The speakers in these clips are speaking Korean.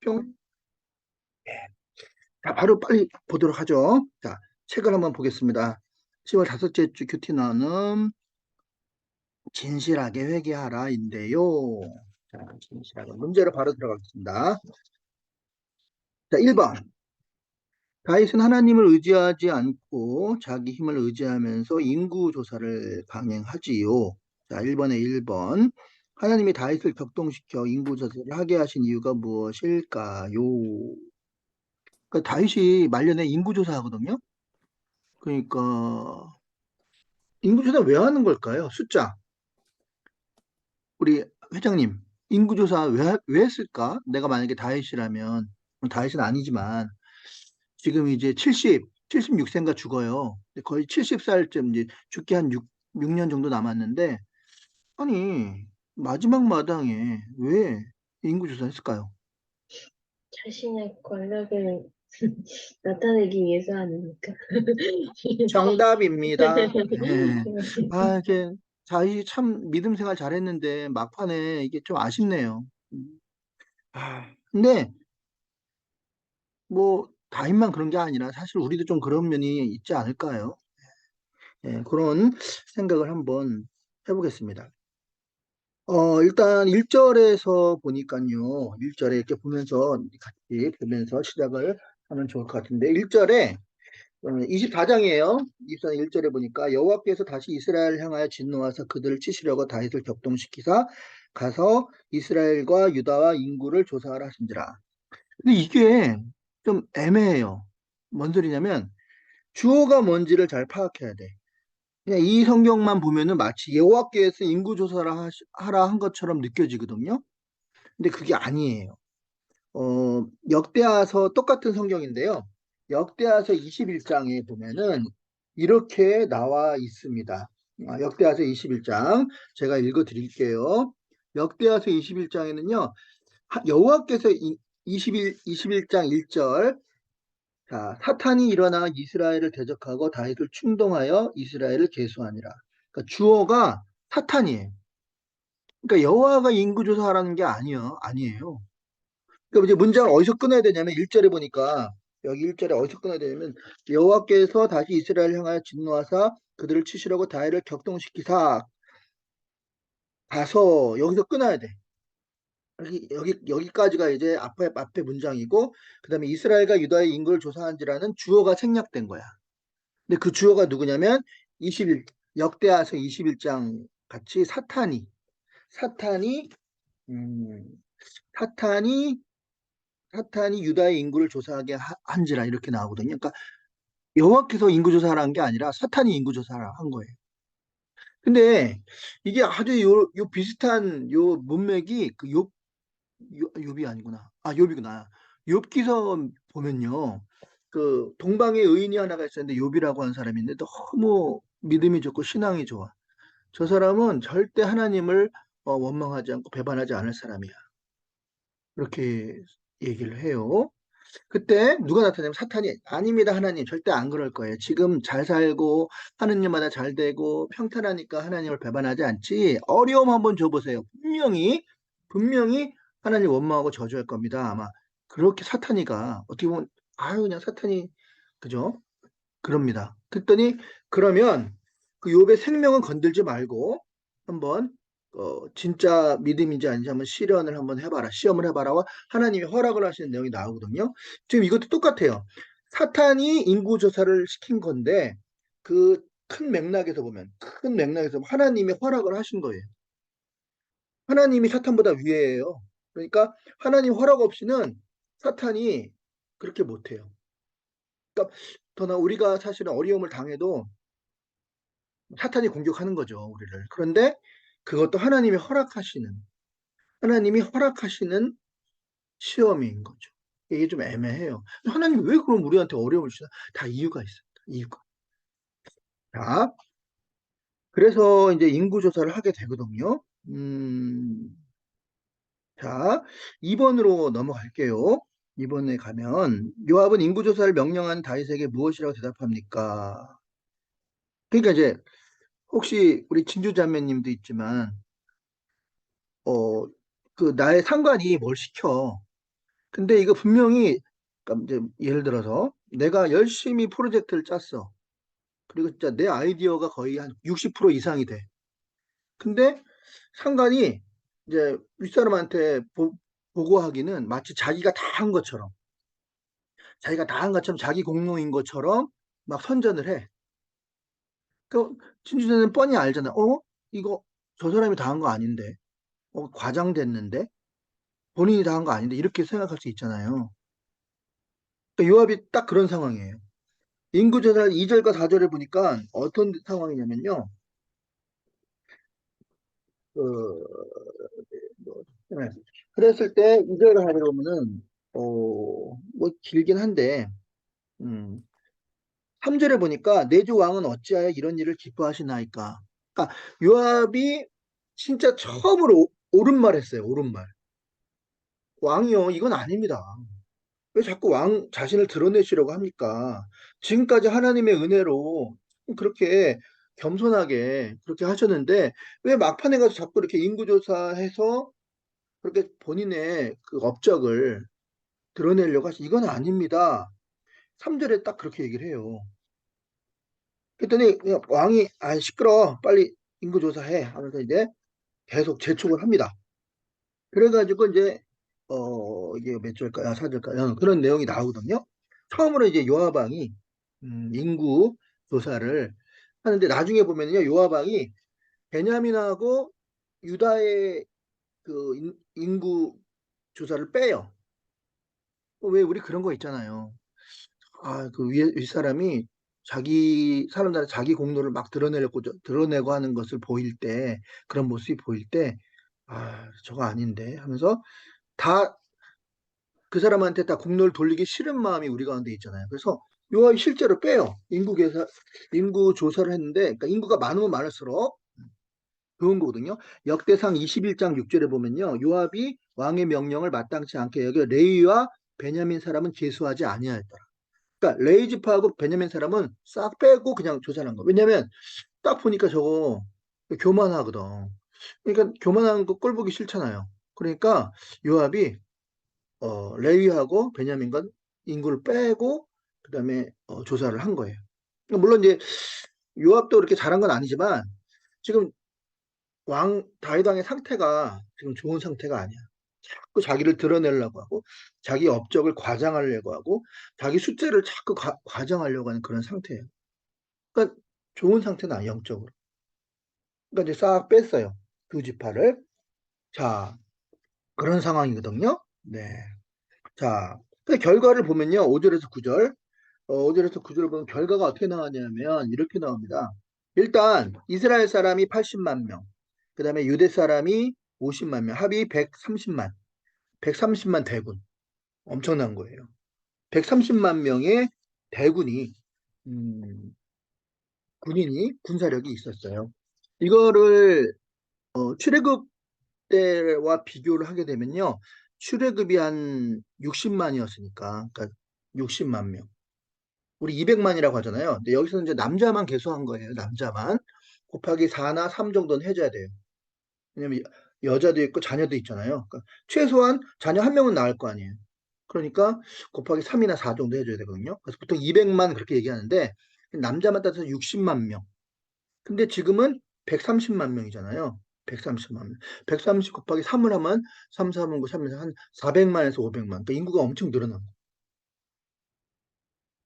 뿅. 예. 자, 바로 빨리 보도록 하죠. 자, 책을 한번 보겠습니다. 10월 다섯째 주 큐티 나눔 진실하게 회개하라인데요. 자, 진실하게 문제로 바로 들어가겠습니다. 자, 1번. 다윗은 하나님을 의지하지 않고 자기 힘을 의지하면서 인구조사를 강행하지요. 자, 1번에 1번. 하나님이 다윗을 격동시켜 인구조사를 하게 하신 이유가 무엇일까요? 그러니까 다윗이 말년에 인구조사 하거든요. 그러니까 인구조사 왜 하는 걸까요? 숫자. 우리 회장님, 인구조사 왜 했을까? 내가 만약에 다윗이라면, 다윗은 아니지만, 지금 이제 76세인가 죽어요. 거의 70살쯤 이제 죽기 한 6년 정도 남았는데, 아니, 마지막 마당에 왜 인구조사 했을까요? 자신의 권력을 나타내기 위해서 하니까. 정답입니다. 예. 아, 이게 자이 참 믿음 생활 잘했는데 막판에 이게 좀 아쉽네요. 근데 뭐 다인만 그런 게 아니라 사실 우리도 좀 그런 면이 있지 않을까요? 예, 그런 생각을 한번 해보겠습니다. 일단 1절에서 보니까요. 1절에 이렇게 보면서 같이 보면서 시작을 하면 좋을 것 같은데 1절에 24장이에요. 24장 1절에 보니까 여호와께서 다시 이스라엘을 향하여 진노하사 그들을 치시려고 다윗을 격동시키사 가서 이스라엘과 유다와 인구를 조사하라 하신지라. 근데 이게 좀 애매해요. 뭔 소리냐면 주어가 뭔지를 잘 파악해야 돼. 그냥 이 성경만 보면은 마치 여호와께서 인구조사를 하라 한 것처럼 느껴지거든요. 근데 그게 아니에요. 역대하서 똑같은 성경인데요. 역대하서 21장에 보면은 이렇게 나와 있습니다. 역대하서 21장 제가 읽어 드릴게요. 역대하서 21장에는요. 여호와께서 21장 1절 자, 사탄이 일어나 이스라엘을 대적하고 다윗을 충동하여 이스라엘을 계수하니라. 그러니까 주어가 사탄이에요. 그러니까 여호와가 인구조사하라는 게 아니에요. 그러니까 이제 문장을 어디서 끊어야 되냐면 1절에 보니까 여기 1절에 어디서 끊어야 되냐면 여호와께서 다시 이스라엘을 향하여 진노하사 그들을 치시려고 다윗을 격동시키사 가서 여기서 끊어야 돼. 여기까지가 이제 앞에 문장이고 그다음에 이스라엘과 유다의 인구를 조사한지라는 주어가 생략된 거야. 근데 그 주어가 누구냐면 21 역대하서 21장 같이 사탄이 음, 사탄이 사탄이 유다의 인구를 조사하게 한지라 이렇게 나오거든요. 그러니까 여호와께서 인구 조사를 한 게 아니라 사탄이 인구 조사를 한 거예요. 근데 이게 아주 요 비슷한 요 문맥이 그 욥이 아니구나. 아, 욥이구나. 욥기서 보면요. 그 동방의 의인이 하나가 있었는데 욥이라고 하는 사람이 있는데 너무 믿음이 좋고 신앙이 좋아. 저 사람은 절대 하나님을 원망하지 않고 배반하지 않을 사람이야. 그렇게 얘기를 해요. 그때 누가 나타나면 사탄이 아닙니다. 하나님 절대 안 그럴 거예요. 지금 잘 살고 하는 일마다 잘 되고 평탄하니까 하나님을 배반하지 않지. 어려움 한번 줘보세요. 분명히 하나님 원망하고 저주할 겁니다. 아마 그렇게 사탄이가 어떻게 보면 아유 그냥 사탄이 그죠? 그럽니다. 그랬더니 그러면 그 욥의 생명은 건들지 말고 한번 진짜 믿음인지 아닌지 한번 실현을 한번 해봐라. 시험을 해봐라. 하나님이 허락을 하시는 내용이 나오거든요. 지금 이것도 똑같아요. 사탄이 인구 조사를 시킨 건데 그 큰 맥락에서 보면 하나님이 허락을 하신 거예요. 하나님이 사탄보다 위에예요. 그러니까 하나님 허락 없이는 사탄이 그렇게 못해요. 그러니까 더나 우리가 사실은 어려움을 당해도 사탄이 공격하는 거죠, 우리를. 그런데 그것도 하나님이 허락하시는 시험인 거죠. 이게 좀 애매해요. 하나님 왜 그럼 우리한테 어려움을 주나? 다 이유가 있습니다. 이유가. 자, 그래서 이제 인구조사를 하게 되거든요. 자, 2번으로 넘어갈게요. 2번에 가면 요압은 인구조사를 명령한 다윗에게 무엇이라고 대답합니까? 그러니까 이제 혹시 우리 진주자매님도 있지만 어, 그 나의 상관이 뭘 시켜. 근데 이거 분명히, 그러니까 이제 예를 들어서 내가 열심히 프로젝트를 짰어. 그리고 진짜 내 아이디어가 거의 한 60% 이상이 돼. 근데 상관이 이제 윗사람한테 보고하기는 마치 자기가 다 한 것처럼 자기 공로인 것처럼 막 선전을 해. 그 진주는 뻔히 알잖아. 이거 저 사람이 다 한 거 아닌데. 과장됐는데. 본인이 다 한 거 아닌데. 이렇게 생각할 수 있잖아요. 그러니까 요압이 딱 그런 상황이에요. 인구조사 2절과 4절에 보니까 어떤 상황이냐면요. 그, 뭐, 네. 그랬을 때 2절과 4절에 보면은, 뭐 길긴 한데, 음, 3절에 보니까 내주 왕은 어찌하여 이런 일을 기뻐하시나이까. 그러니까 요압이 진짜 처음으로 옳은 말 했어요. 옳은 말. 왕이요, 이건 아닙니다. 왜 자꾸 왕 자신을 드러내시려고 합니까? 지금까지 하나님의 은혜로 그렇게 겸손하게 그렇게 하셨는데 왜 막판에 가서 자꾸 이렇게 인구조사해서 그렇게 본인의 그 업적을 드러내려고 하시? 이건 아닙니다. 3절에 딱 그렇게 얘기를 해요. 그랬더니 그냥 왕이 시끄러워 빨리 인구조사해 하면서 이제 계속 재촉을 합니다. 그래가지고 이제 이게 몇 절까요? 4절까요? 그런 내용이 나오거든요. 처음으로 이제 요하방이 인구 조사를 하는데 나중에 보면요 요하방이 베냐민하고 유다의 그 인구 조사를 빼요. 왜 우리 그런 거 있잖아요. 그 윗사람이 자기 사람들한테 자기 공로를 막 드러내고 하는 것을 보일 때 그런 모습이 보일 때 저거 아닌데 하면서 다 그 사람한테 다 공로를 돌리기 싫은 마음이 우리 가운데 있잖아요. 그래서 요압이 실제로 빼요. 인구 조사를 했는데, 그러니까 인구가 많으면 많을수록 좋은 거거든요. 역대상 21장 6절에 보면요. 요압이 왕의 명령을 마땅치 않게 여겨 레위와 베냐민 사람은 제수하지 아니하였더라. 그러니까 레위 지파하고 베냐민 사람은 싹 빼고 그냥 조사한 거. 왜냐면 딱 보니까 저거 교만하거든. 그러니까 교만한 거 꼴 보기 싫잖아요. 그러니까 요압이 레위하고 베냐민과 인구를 빼고 그다음에 조사를 한 거예요. 그러니까 물론 이제 요압도 그렇게 잘한 건 아니지만 지금 왕 다윗 왕의 상태가 지금 좋은 상태가 아니야. 자꾸 자기를 드러내려고 하고 자기 업적을 과장하려고 하고 자기 숫자를 자꾸 과장하려고 하는 그런 상태예요. 그러니까 좋은 상태는 아니야 영적으로. 그러니까 이제 싹 뺐어요. 두 지파를. 자, 그런 상황이거든요. 네. 자, 그 결과를 보면요. 5절에서 9절. 5절에서 9절을 보면 결과가 어떻게 나왔냐면 이렇게 나옵니다. 일단 이스라엘 사람이 80만 명, 그 다음에 유대 사람이 50만 명, 합이 130만 대군. 엄청난 거예요. 130만 명의 대군이 군인이 군사력이 있었어요. 이거를 출애굽 때와 비교를 하게 되면요. 출애굽이 한 60만이었으니까, 그러니까 60만 명. 우리 200만이라고 하잖아요. 근데 여기서는 이제 남자만 계수한 거예요. 남자만. 곱하기 4나 3 정도는 해줘야 돼요. 왜냐면 여자도 있고 자녀도 있잖아요. 그러니까 최소한 자녀 한 명은 낳을 거 아니에요. 그러니까 곱하기 3이나 4 정도 해줘야 되거든요. 그래서 보통 200만 그렇게 얘기하는데 남자만 따져서 60만 명. 근데 지금은 130만 명이잖아요. 130만 명. 130 곱하기 3을 하면 3, 4분 9, 3에서 한 400만에서 500만. 그러니까 인구가 엄청 늘어난 거예요.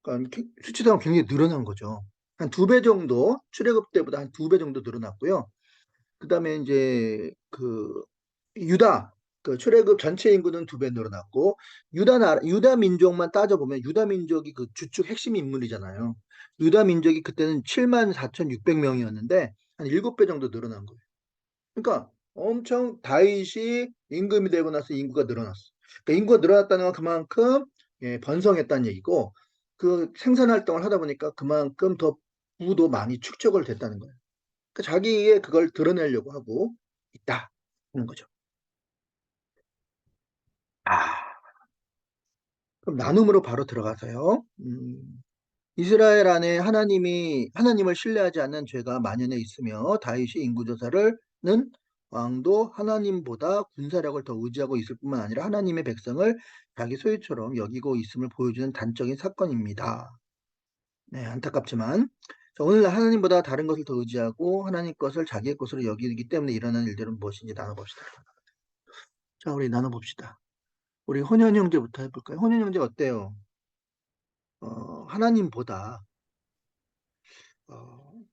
그러니까 수치상으로 굉장히 늘어난 거죠. 한 두 배 정도, 출애굽 때보다 한 두 배 정도 늘어났고요. 그다음에 이제 그 유다, 그 출애굽 전체 인구는 두 배 늘어났고 유다 민족만 따져보면 유다 민족이 그 주축 핵심 인물이잖아요. 유다 민족이 그때는 7만 4,600명이었는데 한 7배 정도 늘어난 거예요. 그러니까 엄청 다윗이 임금이 되고 나서 인구가 늘어났어. 그러니까 인구가 늘어났다는 건 그만큼 번성했다는 얘기고 그 생산 활동을 하다 보니까 그만큼 더 부도 많이 축적을 됐다는 거예요. 그러니까 자기의 그걸 드러내려고 하고 있다 하는 거죠. 아, 그럼 나눔으로 바로 들어가서요. 이스라엘 안에 하나님을 신뢰하지 않는 죄가 만연해 있으며 다윗이 인구조사를는 왕도 하나님보다 군사력을 더 의지하고 있을 뿐만 아니라 하나님의 백성을 자기 소유처럼 여기고 있음을 보여주는 단적인 사건입니다. 네, 안타깝지만 자, 오늘날 하나님보다 다른 것을 더 의지하고 하나님 것을 자기의 것으로 여기기 때문에 일어나는 일들은 무엇인지 나눠봅시다. 자, 우리 나눠봅시다. 우리 혼연 형제부터 해볼까요? 혼연 형제 어때요? 하나님보다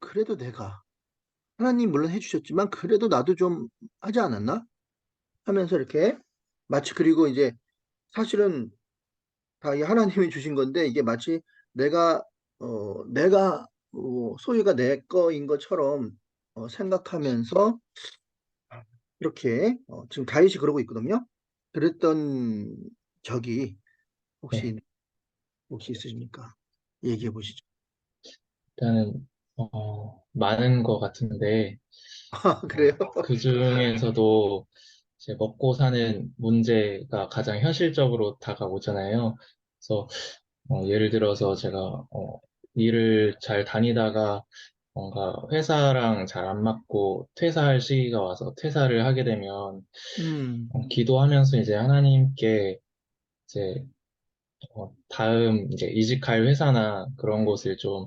그래도 내가 하나님 물론 해주셨지만 그래도 나도 좀 하지 않았나? 하면서 이렇게 마치 그리고 이제 사실은 다 이 하나님이 주신 건데 이게 마치 내가 소유가 내 거인 것처럼 생각하면서 이렇게 지금 다윗이 그러고 있거든요. 그랬던 적이 네. 혹시 있으십니까? 얘기해 보시죠. 일단은, 많은 것 같은데, 아, 그래요? 그 중에서도 이제 먹고 사는 문제가 가장 현실적으로 다가오잖아요. 그래서, 예를 들어서 제가, 일을 잘 다니다가 뭔가 회사랑 잘 안 맞고 퇴사할 시기가 와서 퇴사를 하게 되면, 음, 기도하면서 이제 하나님께 이제 다음 이제 이직할 회사나 그런 곳을 좀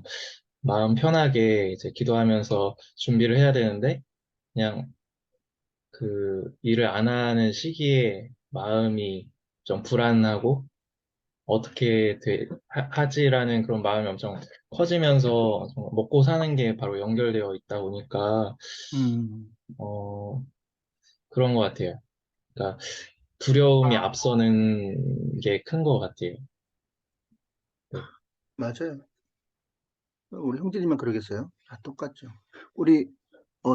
마음 편하게 이제 기도하면서 준비를 해야 되는데 그냥 그 일을 안 하는 시기에 마음이 좀 불안하고 어떻게 하지라는 그런 마음이 엄청 커지면서 좀 먹고 사는 게 바로 연결되어 있다 보니까 음, 어, 그런 것 같아요. 그러니까 두려움이 앞서는 게 큰 것 같아요. 네. 맞아요. 우리 형제님만 그러겠어요? 다 똑같죠. 우리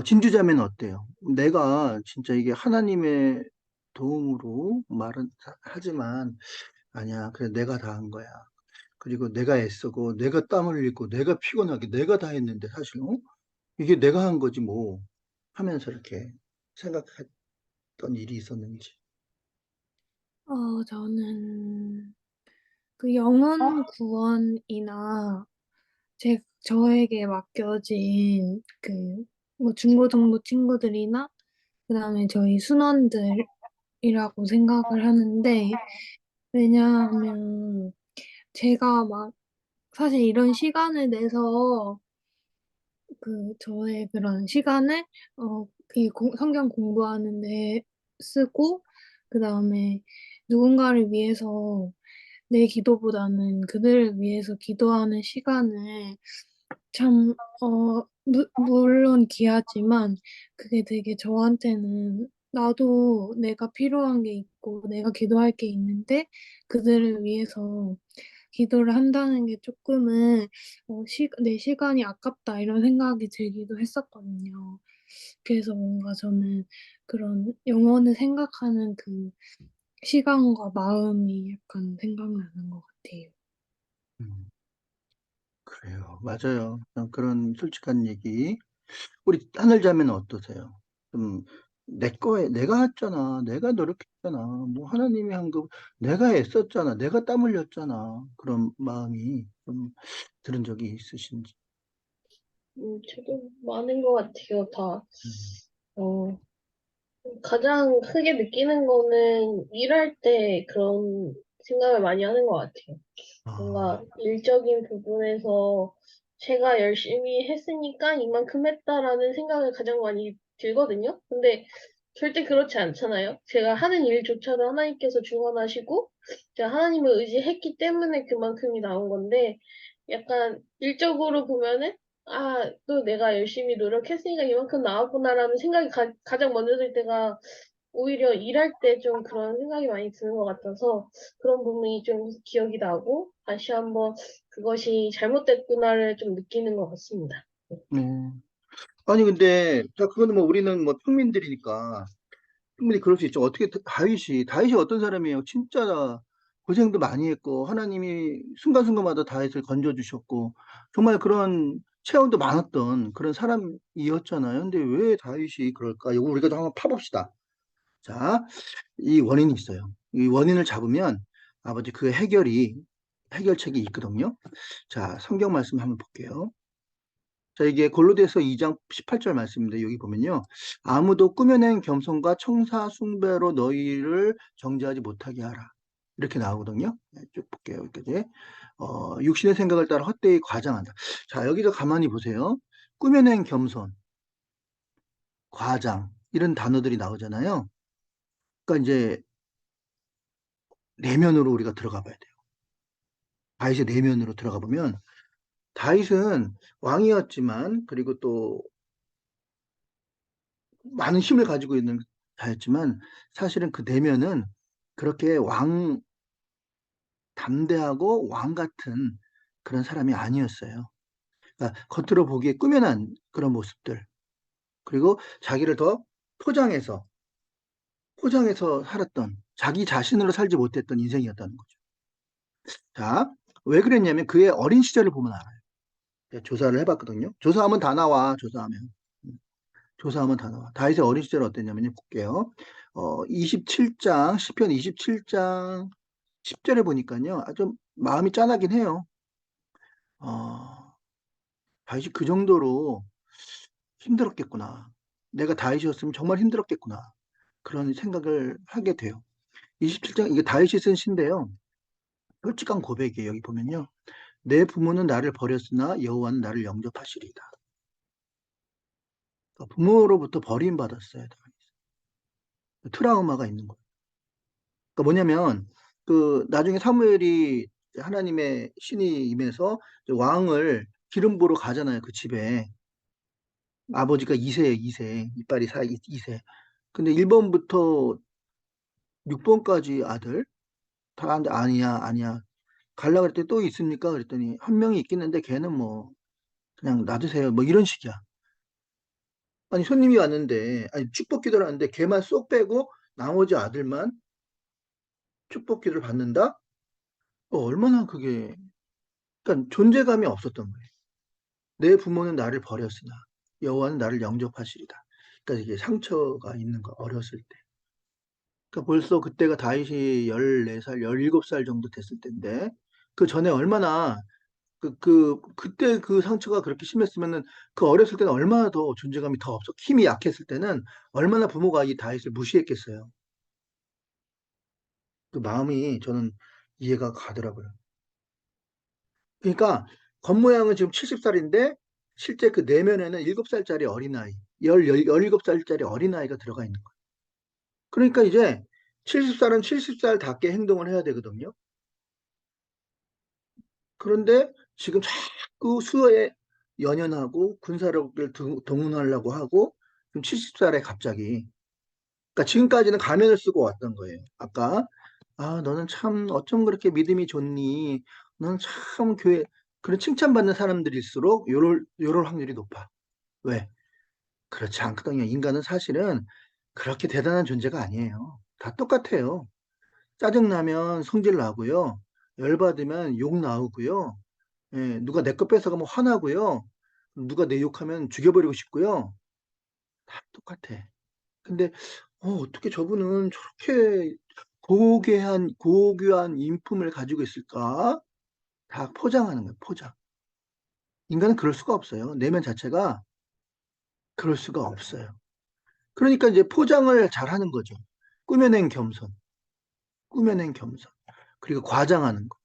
진주자매는 어때요? 내가 진짜 이게 하나님의 도움으로 말은 하지만 아니야. 그래 내가 다 한 거야. 그리고 내가 애쓰고 내가 땀 흘리고 내가 피곤하게 내가 다 했는데 사실 이게 내가 한 거지 뭐 하면서 이렇게 생각했던 일이 있었는지. 저는 그 영혼 구원이나 저에게 맡겨진 그 뭐 중고등부 친구들이나 그다음에 저희 순원들이라고 생각을 하는데 왜냐하면 제가 막 사실 이런 시간을 내서 그 저의 그런 시간을 성경 공부하는데 쓰고 그다음에 누군가를 위해서 내 기도보다는 그들을 위해서 기도하는 시간을 참, 물론 귀하지만 그게 되게 저한테는 나도 내가 필요한 게 있고 내가 기도할 게 있는데 그들을 위해서 기도를 한다는 게 조금은 내 시간이 아깝다 이런 생각이 들기도 했었거든요. 그래서 뭔가 저는 그런 영혼을 생각하는 그 시간과 마음이 약간 생각나는 것 같아요. 음, 그래요. 맞아요. 그런 솔직한 얘기. 우리 하늘자매는 어떠세요? 좀, 내 거에, 내가 했잖아. 내가 노력했잖아. 뭐, 하나님이 한 거, 내가 애썼잖아. 내가 땀 흘렸잖아. 그런 마음이 좀 들은 적이 있으신지. 저도 많은 것 같아요, 다. 음. 어, 가장 크게 느끼는 거는 일할 때 그런 생각을 많이 하는 것 같아요. 아, 뭔가 일적인 부분에서 제가 열심히 했으니까 이만큼 했다라는 생각을 가장 많이 들거든요. 근데 절대 그렇지 않잖아요. 제가 하는 일조차도 하나님께서 주관하시고 제가 하나님을 의지했기 때문에 그만큼이 나온 건데 약간 일적으로 보면은 또 내가 열심히 노력했으니까 이만큼 나왔구나라는 생각이 가장 먼저 들 때가 오히려 일할 때 좀 그런 생각이 많이 드는 것 같아서 그런 부분이 좀 기억이 나고 다시 한번 그것이 잘못됐구나를 좀 느끼는 것 같습니다. 네. 아니, 근데, 자, 그거는 뭐 우리는 뭐 평민들이니까 충분히 그럴 수 있죠. 어떻게 다윗이 어떤 사람이에요? 진짜 고생도 많이 했고 하나님이 순간순간마다 다윗을 건져주셨고 정말 그런 체험도 많았던 그런 사람이었잖아요. 근데 왜 다윗이 그럴까? 이거 우리가 좀 한번 파봅시다. 자, 이 원인이 있어요. 이 원인을 잡으면 아버지 그 해결책이 있거든요. 자, 성경 말씀 한번 볼게요. 자, 이게 골로새서 2장 18절 말씀입니다. 여기 보면요. 아무도 꾸며낸 겸손과 청사 숭배로 너희를 정죄하지 못하게 하라. 이렇게 나오거든요. 네, 쭉 볼게요. 여기까지. 육신의 생각을 따라 헛되이 과장한다. 자, 여기서 가만히 보세요. 꾸며낸 겸손, 과장, 이런 단어들이 나오잖아요. 그러니까 이제 내면으로 우리가 들어가 봐야 돼요. 다윗의 내면으로 들어가 보면 다윗은 왕이었지만 그리고 또 많은 힘을 가지고 있는 자였지만 사실은 그 내면은 그렇게 왕 담대하고 왕 같은 그런 사람이 아니었어요. 그러니까 겉으로 보기에 꾸며난 그런 모습들 그리고 자기를 더 포장해서 살았던 자기 자신으로 살지 못했던 인생이었다는 거죠. 자, 왜 그랬냐면 그의 어린 시절을 보면 알아요. 제가 조사를 해봤거든요. 조사하면 다 나와. 조사하면 다 나와. 다윗의 어린 시절 어땠냐면요. 볼게요. 27장, 시편 27장 10절에 보니까요. 좀 마음이 짠하긴 해요. 다윗이 그 정도로 힘들었겠구나. 내가 다윗이었으면 정말 힘들었겠구나. 그런 생각을 하게 돼요. 27장, 이게 다윗이 쓴 시인데요. 솔직한 고백이에요. 여기 보면요. 내 부모는 나를 버렸으나 여호와는 나를 영접하시리이다. 그러니까 부모로부터 버림받았어요. 트라우마가 있는 거예요. 그러니까 뭐냐면 그 나중에 사무엘이 하나님의 신이 임해서 왕을 기름 부으러 가잖아요. 그 집에. 아버지가 2세예요, 2세. 이빨이 2세. 근데 1번부터 6번까지 아들 다 하는데 아니야, 아니야. 갈라 그랬더니 또 있습니까? 그랬더니 한 명이 있긴 한데 걔는 뭐 그냥 놔두세요. 뭐 이런 식이야. 아니 손님이 왔는데 아니 축복 기도를 하는데 걔만 쏙 빼고 나머지 아들만 축복 기도를 받는다? 얼마나 그게 그러니까 존재감이 없었던 거예요. 내 부모는 나를 버렸으나 여호와는 나를 영접하시리다. 그러니까 이게 상처가 있는 거 어렸을 때. 그러니까 벌써 그때가 다윗이 14살, 17살 정도 됐을 때인데 그 전에 얼마나 그때 그 상처가 그렇게 심했으면은 그 어렸을 때는 얼마나 더 존재감이 더 없어. 힘이 약했을 때는 얼마나 부모가 이 다윗을 무시했겠어요. 그 마음이 저는 이해가 가더라고요. 그러니까 겉모양은 지금 70살인데 실제 그 내면에는 7살짜리 어린아이, 17살짜리 어린아이가 들어가 있는 거예요. 그러니까 이제 70살은 70살답게 행동을 해야 되거든요. 그런데 지금 자꾸 수호에 연연하고 군사력을 동원하려고 하고 지금 70살에 갑자기 그러니까 지금까지는 가면을 쓰고 왔던 거예요. 아까 너는 참 어쩜 그렇게 믿음이 좋니? 너는 참 교회 그런 칭찬받는 사람들일수록 요럴 확률이 높아. 왜? 그렇지 않거든요. 인간은 사실은 그렇게 대단한 존재가 아니에요. 다 똑같아요. 짜증나면 성질 나고요. 열받으면 욕 나오고요. 예, 누가 내 거 뺏어가면 화나고요. 누가 내 욕하면 죽여버리고 싶고요. 다 똑같아. 근데 어떻게 저분은 저렇게 고귀한 인품을 가지고 있을까? 다 포장하는 거예요, 포장. 인간은 그럴 수가 없어요. 내면 자체가 그럴 수가 없어요. 그러니까 이제 포장을 잘 하는 거죠. 꾸며낸 겸손, 꾸며낸 겸손. 그리고 과장하는 거.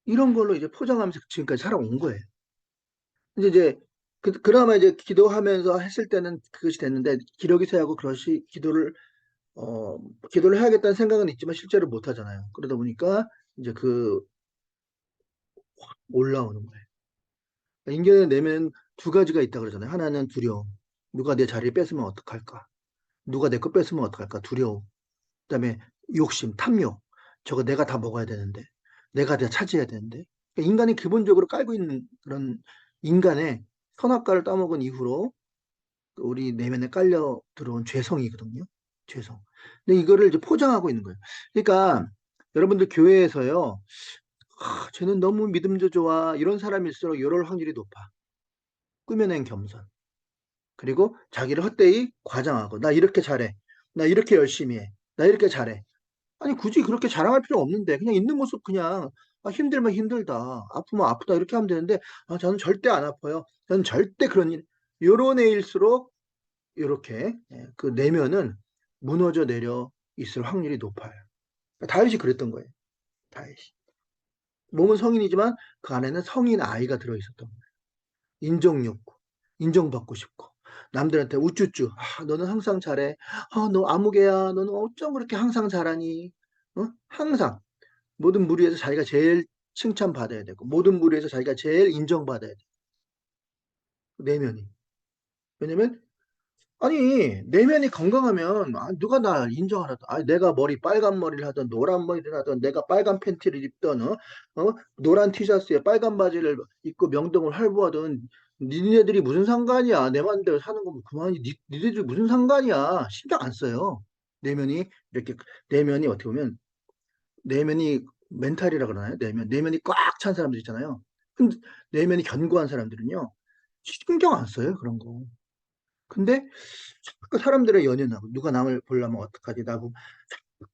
이런 걸로 이제 포장하면서 지금까지 살아온 거예요. 이제 그나마 이제 기도하면서 했을 때는 그것이 됐는데 기력이 쇠하고 그것이 어, 기도를 해야겠다는 생각은 있지만 실제로 못 하잖아요. 그러다 보니까 이제 올라오는 거예요. 인간의 내면 두 가지가 있다 그러잖아요. 하나는 두려움. 누가 내 자리를 뺏으면 어떡할까? 누가 내 거 뺏으면 어떡할까? 두려움. 그다음에 욕심, 탐욕. 저거 내가 다 먹어야 되는데. 내가 다 차지해야 되는데. 그러니까 인간이 기본적으로 깔고 있는 그런 인간의 선악과를 따먹은 이후로 우리 내면에 깔려 들어온 죄성이거든요. 죄성. 근데 이거를 이제 포장하고 있는 거예요. 그러니까 여러분들 교회에서요. 쟤는 너무 믿음도 좋아. 이런 사람일수록 이럴 확률이 높아. 꾸며낸 겸손. 그리고 자기를 헛되이 과장하고 나 이렇게 잘해. 나 이렇게 열심히 해. 나 이렇게 잘해. 아니 굳이 그렇게 자랑할 필요 없는데 그냥 있는 모습 그냥 힘들면 힘들다. 아프면 아프다. 이렇게 하면 되는데, 저는 절대 안 아파요. 저는 절대 그런 요런 애일수록, 이렇게, 그 내면은 무너져 내려 있을 확률이 높아요. 다윗이 그랬던 거예요. 다윗이. 몸은 성인이지만 그 안에는 성인 아이가 들어있었던 거예요. 인정 욕구, 인정받고 싶고, 남들한테 우쭈쭈, 너는 항상 잘해. 너 아무개야. 너는 어쩜 그렇게 항상 잘하니? 항상. 모든 무리에서 자기가 제일 칭찬받아야 되고, 모든 무리에서 자기가 제일 인정받아야 돼. 내면이. 왜냐면, 아니, 내면이 건강하면, 누가 나 인정 안 하든, 내가 머리 빨간 머리를 하든, 노란 머리를 하든, 내가 빨간 팬티를 입든, 노란 티셔츠에 빨간 바지를 입고 명동을 활보하든, 니네들이 무슨 상관이야. 내 맘대로 사는 거면 그만이, 니네들 무슨 상관이야. 신경 안 써요. 내면이, 이렇게, 내면이 어떻게 보면, 내면이 멘탈이라 그러나요? 내면이 꽉 찬 사람들 있잖아요. 근데 내면이 견고한 사람들은요, 신경 안 써요, 그런 거. 근데 자꾸 사람들의 연연하고, 누가 남을 보려면 어떡하지, 나고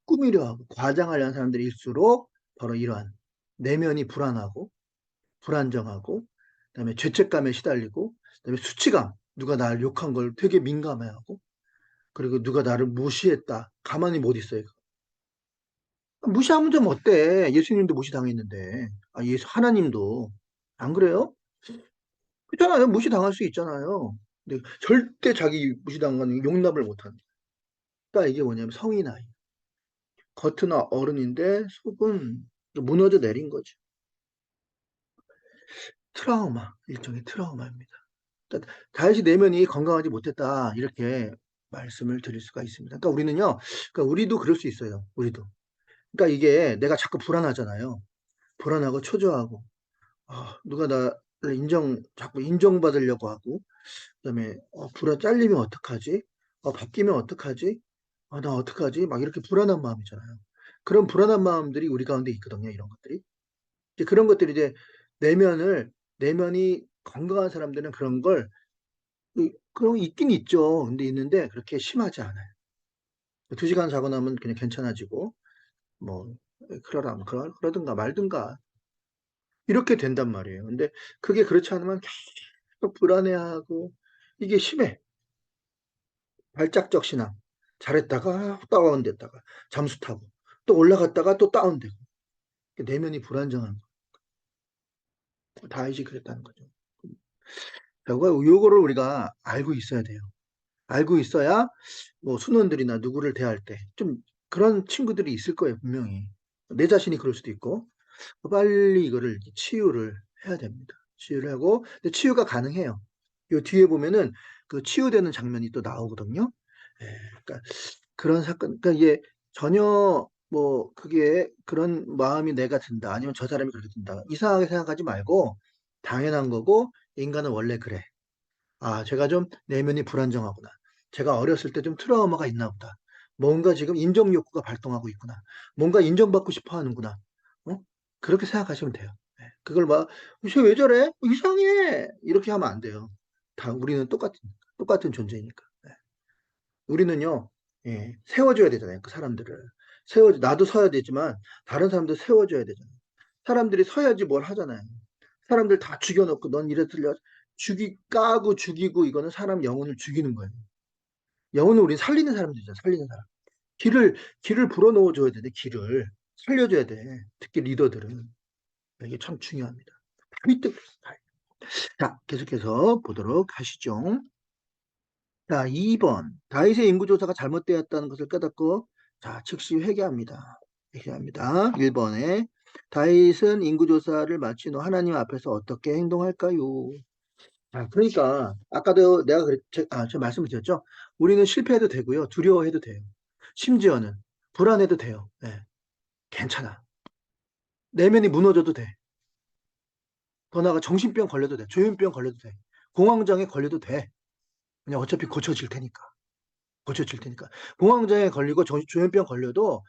꾸미려 하고, 과장하려는 사람들일수록 바로 이러한 내면이 불안하고, 불안정하고, 그다음에 죄책감에 시달리고, 그다음에 수치감, 누가 나를 욕한 걸 되게 민감해하고, 그리고 누가 나를 무시했다, 가만히 못 있어요. 무시하면 좀 어때? 예수님도 무시당했는데. 하나님도. 안 그래요? 그렇잖아요. 무시당할 수 있잖아요. 근데 절대 자기 무시당한 건 용납을 못한다. 그러니까 이게 뭐냐면 성인 아이. 겉은 어른인데 속은 무너져 내린 거죠. 트라우마, 일종의 트라우마입니다. 그러니까 다윗이 내면이 건강하지 못했다. 이렇게 말씀을 드릴 수가 있습니다. 그러니까 우리는요, 그러니까 우리도 그럴 수 있어요. 우리도. 그러니까 이게 내가 자꾸 불안하잖아요. 불안하고 초조하고, 누가 나를 자꾸 인정받으려고 하고, 그다음에, 잘리면 어떡하지? 바뀌면 어떡하지? 나 어떡하지? 막 이렇게 불안한 마음이잖아요. 그런 불안한 마음들이 우리 가운데 있거든요, 이런 것들이. 이제 그런 것들이 이제 내면이 건강한 사람들은 그런 거 있긴 있죠. 근데 있는데 그렇게 심하지 않아요. 2시간 자고 나면 그냥 괜찮아지고, 뭐, 그러든가 말든가, 이렇게 된단 말이에요. 근데 그게 그렇지 않으면 계속 불안해하고, 이게 심해. 발작적 신앙. 잘했다가 다운됐다가 잠수 타고 또 올라갔다가 또 다운되고 내면이 불안정한 거. 다윗이 그랬다는 거죠. 요거를 우리가 알고 있어야 돼요. 알고 있어야 뭐 순원들이나 누구를 대할 때 좀 그런 친구들이 있을 거예요, 분명히. 내 자신이 그럴 수도 있고 빨리 이거를 치유를 해야 됩니다. 치유를 하고 근데 치유가 가능해요. 요 뒤에 보면은 그 치유되는 장면이 또 나오거든요. 예, 그러니까 그런 사건, 그러니까 이게 전혀 뭐 그게 그런 마음이 내가 든다, 아니면 저 사람이 그렇게 든다, 이상하게 생각하지 말고 당연한 거고 인간은 원래 그래. 제가 좀 내면이 불안정하구나. 제가 어렸을 때 좀 트라우마가 있나 보다. 뭔가 지금 인정 욕구가 발동하고 있구나. 뭔가 인정받고 싶어 하는구나. 어? 그렇게 생각하시면 돼요. 그걸 막, 쟤왜 저래? 이상해! 이렇게 하면 안 돼요. 우리는 똑같은 존재니까. 우리는요, 세워줘야 되잖아요. 그 사람들을. 나도 서야 되지만, 다른 사람도 세워줘야 되잖아요. 사람들이 서야지 뭘 하잖아요. 사람들 다 죽여놓고, 넌 이랬을려. 까고 죽이고, 이거는 사람 영혼을 죽이는 거예요. 영혼을 우리 살리는 사람들이죠. 살리는 사람. 길을 불어넣어 줘야 돼. 길을. 살려줘야 돼. 특히 리더들은. 이게 참 중요합니다. 다윗도 그랬어요. 자, 계속해서 보도록 하시죠. 자, 2번. 다윗의 인구조사가 잘못되었다는 것을 깨닫고, 자, 즉시 회개합니다. 회개합니다. 1번에, 다윗은 인구조사를 마친 후 하나님 앞에서 어떻게 행동할까요? 그러니까, 아까도 제가 말씀을 드렸죠? 우리는 실패해도 되고요. 두려워해도 돼요. 심지어는, 불안해도 돼요. 네, 괜찮아. 내면이 무너져도 돼. 더 나아가 정신병 걸려도 돼. 조현병 걸려도 돼. 공황장애 걸려도 돼. 그냥 어차피 고쳐질 테니까. 고쳐질 테니까. 공황장애 걸리고 조현병 걸려도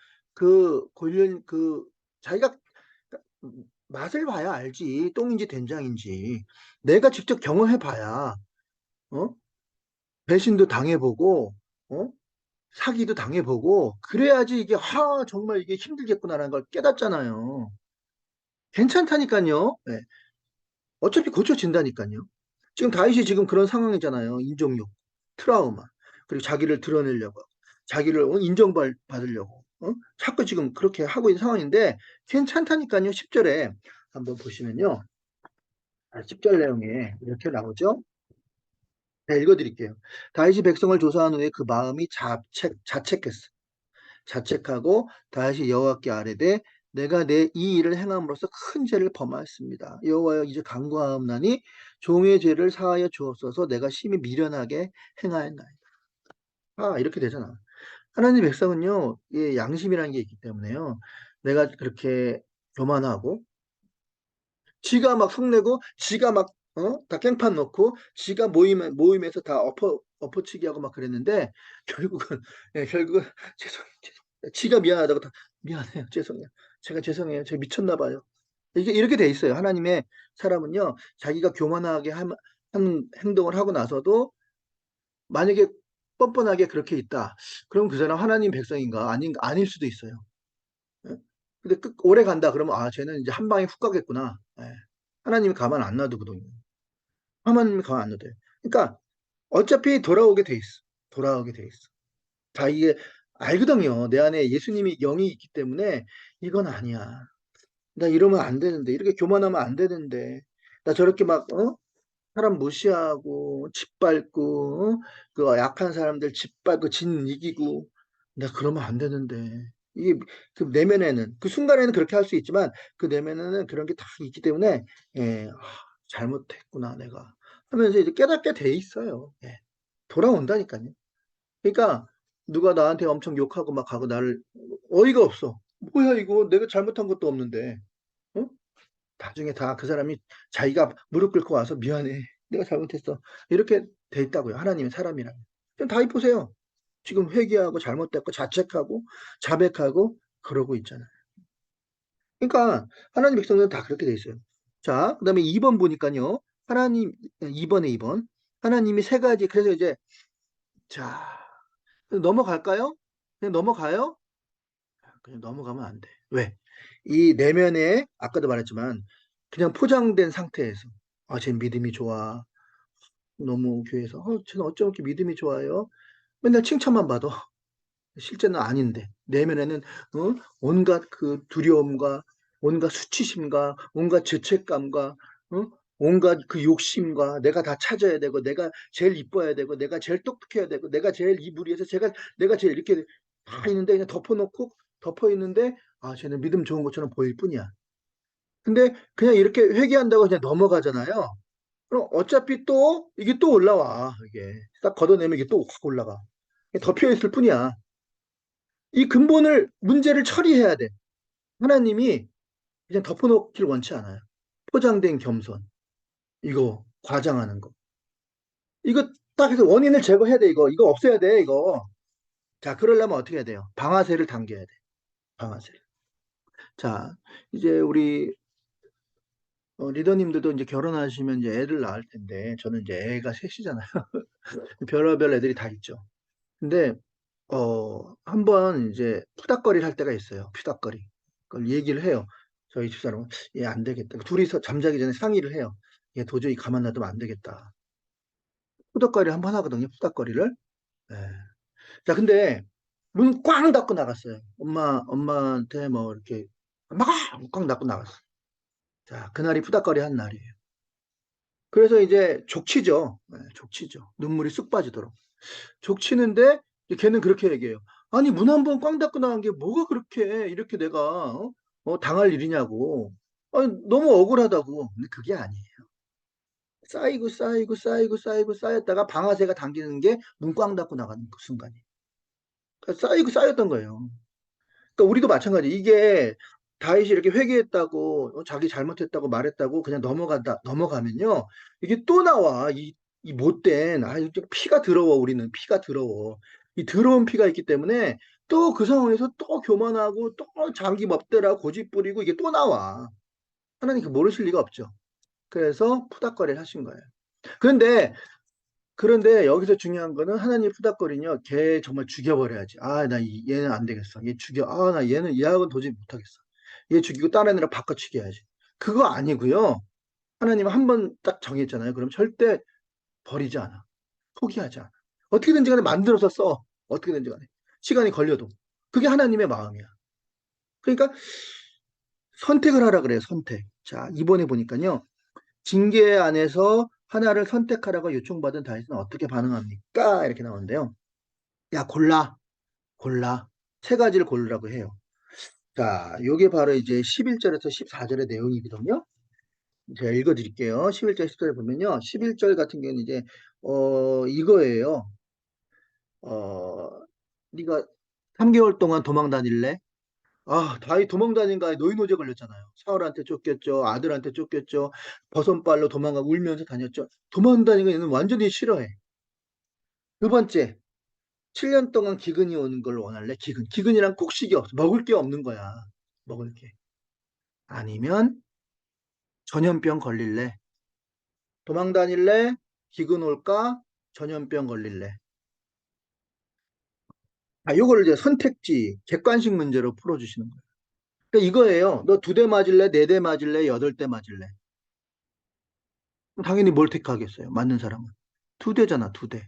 자기가 맛을 봐야 알지. 똥인지 된장인지. 내가 직접 경험해 봐야, 어? 배신도 당해보고, 어? 사기도 당해보고, 그래야지 이게, 정말 이게 힘들겠구나라는 걸 깨닫잖아요. 괜찮다니까요. 예. 어차피 고쳐진다니까요. 지금 다윗이 지금 그런 상황이잖아요. 인종욕, 트라우마, 그리고 자기를 드러내려고, 자기를 인정받으려고, 자꾸 지금 그렇게 하고 있는 상황인데 괜찮다니까요. 10절에 한번 보시면요. 10절 내용에 이렇게 나오죠. 네, 읽어드릴게요. 다윗이 백성을 조사한 후에 그 마음이 자책했어. 자책하고 다윗이 여호와께 아뢰되 내가 내 이 일을 행함으로써 큰 죄를 범하였습니다. 여호와여 이제 간구하옵나니 종의 죄를 사하여 주옵소서. 내가 심히 미련하게 행하였나이다. 이렇게 되잖아. 하나님 백성은요, 예, 양심이라는 게 있기 때문에요. 내가 그렇게 교만하고 지가 막 성내고 지가 막 다 깽판 놓고 지가 모임에서 다 엎어치기 하고 막 그랬는데 결국은 결국은 죄송해요. 지가 미안하다고 다 미안해요. 죄송해요. 제가 죄송해요. 제가 미쳤나 봐요. 이게 이렇게 돼 있어요. 하나님의 사람은요. 자기가 교만하게 한 행동을 하고 나서도 만약에 뻔뻔하게 그렇게 있다. 그럼 그 사람 하나님 백성인가? 아닐 수도 있어요. 예? 근데 오래 간다 그러면 쟤는 이제 한 방에 훅 가겠구나. 예. 하나님이 가만 안 놔두거든요. 하나님이 가만 안 놔둬요. 그러니까 어차피 돌아오게 돼 있어. 돌아오게 돼 있어. 다 이게 알거든요. 내 안에 예수님이 영이 있기 때문에 이건 아니야. 나 이러면 안 되는데. 이렇게 교만하면 안 되는데. 나 저렇게 막 사람 무시하고 짓밟고 그 약한 사람들 짓밟고 진 이기고 나 그러면 안 되는데. 이게 그 내면에는 그 순간에는 그렇게 할 수 있지만 그 내면에는 그런 게 다 있기 때문에 잘못했구나 내가 하면서 이제 깨닫게 돼 있어요. 예. 돌아온다니까요. 그러니까 누가 나한테 엄청 욕하고 막 하고 나를 어이가 없어. 뭐야 이거 내가 잘못한 것도 없는데. 어? 나중에 다 그 사람이 자기가 무릎 꿇고 와서 미안해. 내가 잘못했어. 이렇게 돼 있다고요. 하나님의 사람이라면. 그럼 다윗 보세요. 지금 회개하고 잘못됐고 자책하고 자백하고 그러고 있잖아요. 그러니까 하나님 백성들은 다 그렇게 돼 있어요. 자, 그다음에 2번 보니까요. 2번에 2번. 하나님이 세 가지 그래서 이제 자, 넘어갈까요? 그냥 넘어가요? 그냥 넘어가면 안 돼. 왜? 이 내면에 아까도 말했지만 그냥 포장된 상태에서 쟤 믿음이 좋아. 너무 교회에서 쟤는 어쩜 이렇게 믿음이 좋아요? 맨날 칭찬만 받아. 실제는 아닌데 내면에는 온갖 그 두려움과 온갖 수치심과 온갖 죄책감과 온갖 그 욕심과 내가 다 찾아야 되고 내가 제일 이뻐야 되고 내가 제일 똑똑해야 되고 내가 제일 이 무리에서 내가 제일 이렇게 다 있는데 그냥 덮어 있는데 쟤는 믿음 좋은 것처럼 보일 뿐이야. 근데 그냥 이렇게 회개한다고 그냥 넘어가잖아요. 그럼 어차피 또 이게 또 올라와. 이게 딱 걷어내면 이게 또 확 올라가. 덮여 있을 뿐이야. 이 문제를 처리해야 돼. 하나님이 그냥 덮어놓기를 원치 않아요. 포장된 겸손, 이거 과장하는 거. 이거 딱 해서 원인을 제거해야 돼. 이거 없애야 돼. 이거. 자, 그러려면 어떻게 해야 돼요? 방아쇠를 당겨야 돼. 방아쇠를. 자, 이제 우리 리더님들도 이제 결혼하시면 이제 애를 낳을 텐데 저는 이제 애가 셋이잖아요. 별의별 애들이 다 있죠. 근데 한번 이제 푸닥거리를 할 때가 있어요. 푸닥거리. 그걸 얘기를 해요. 저희 집사람은 얘 안 되겠다. 둘이서 잠자기 전에 상의를 해요. 얘 도저히 가만 놔두면 안 되겠다. 푸닥거리 한번 하거든요. 푸닥거리를. 예. 자, 근데 문 꽝 닫고 나갔어요. 엄마한테 뭐 이렇게 막 꽝 닫고 나갔어. 자, 그날이 푸닥거리 한 날이에요. 그래서 이제 족치죠. 족치죠. 눈물이 쑥 빠지도록. 족치는데 걔는 그렇게 얘기해요. 아니 문 한 번 꽝 닫고 나간 게 뭐가 그렇게 이렇게 내가 당할 일이냐고. 아니, 너무 억울하다고. 근데 그게 아니에요. 쌓이고 쌓이고 쌓이고 쌓이고 쌓였다가 방아쇠가 당기는 게 문 꽝 닫고 나가는 그 순간이. 그러니까 쌓이고 쌓였던 거예요. 그러니까 우리도 마찬가지. 이게 다윗이 이렇게 회개했다고 자기 잘못했다고 말했다고 그냥 넘어가면요. 이게 또 나와. 이 못된 피가 더러워. 우리는 피가 더러워. 이 더러운 피가 있기 때문에 또 그 상황에서 또 교만하고 또 자기 멋대로 고집 부리고 이게 또 나와. 하나님 그 모르실 리가 없죠. 그래서 푸닥거리를 하신 거예요. 그런데 여기서 중요한 거는 하나님 푸닥거리냐 걔 정말 죽여버려야지. 얘는 안 되겠어. 얘 죽여. 나 얘하고는 도저히 못하겠어. 얘 죽이고 다른 애랑 바꿔 죽여야지. 그거 아니고요. 하나님은 한 번 딱 정했잖아요. 그럼 절대 버리지 않아. 포기하지 않아. 어떻게든지 간에 만들어서 써. 어떻게든지 간에. 시간이 걸려도. 그게 하나님의 마음이야. 그러니까 선택을 하라 그래요. 선택. 자, 이번에 보니까요. 징계 안에서 하나를 선택하라고 요청받은 다윗은 어떻게 반응합니까? 이렇게 나오는데요. 야, 골라. 골라. 세 가지를 고르라고 해요. 자, 요게 바로 이제 11절에서 14절의 내용이거든요. 제가 읽어드릴게요. 11절, 10절 보면요. 11절 같은 경우는 이제, 이거예요. 네가 3개월 동안 도망 다닐래? 아, 다이 도망 다닌가에 노인호재 걸렸잖아요. 사울한테 쫓겼죠. 아들한테 쫓겼죠. 버선발로 도망가고 울면서 다녔죠. 도망 다니는 얘는 완전히 싫어해. 두 번째, 7년 동안 기근이 오는 걸 원할래? 기근. 기근이란 곡식이 없어. 먹을 게 없는 거야. 먹을 게. 아니면 전염병 걸릴래? 도망 다닐래? 기근 올까? 전염병 걸릴래? 아, 요거를 이제 선택지, 객관식 문제로 풀어주시는 거예요. 그러니까 이거예요. 너 2대 맞을래? 4대 맞을래? 8대 맞을래? 당연히 뭘 택하겠어요? 맞는 사람은. 2대잖아, 2대.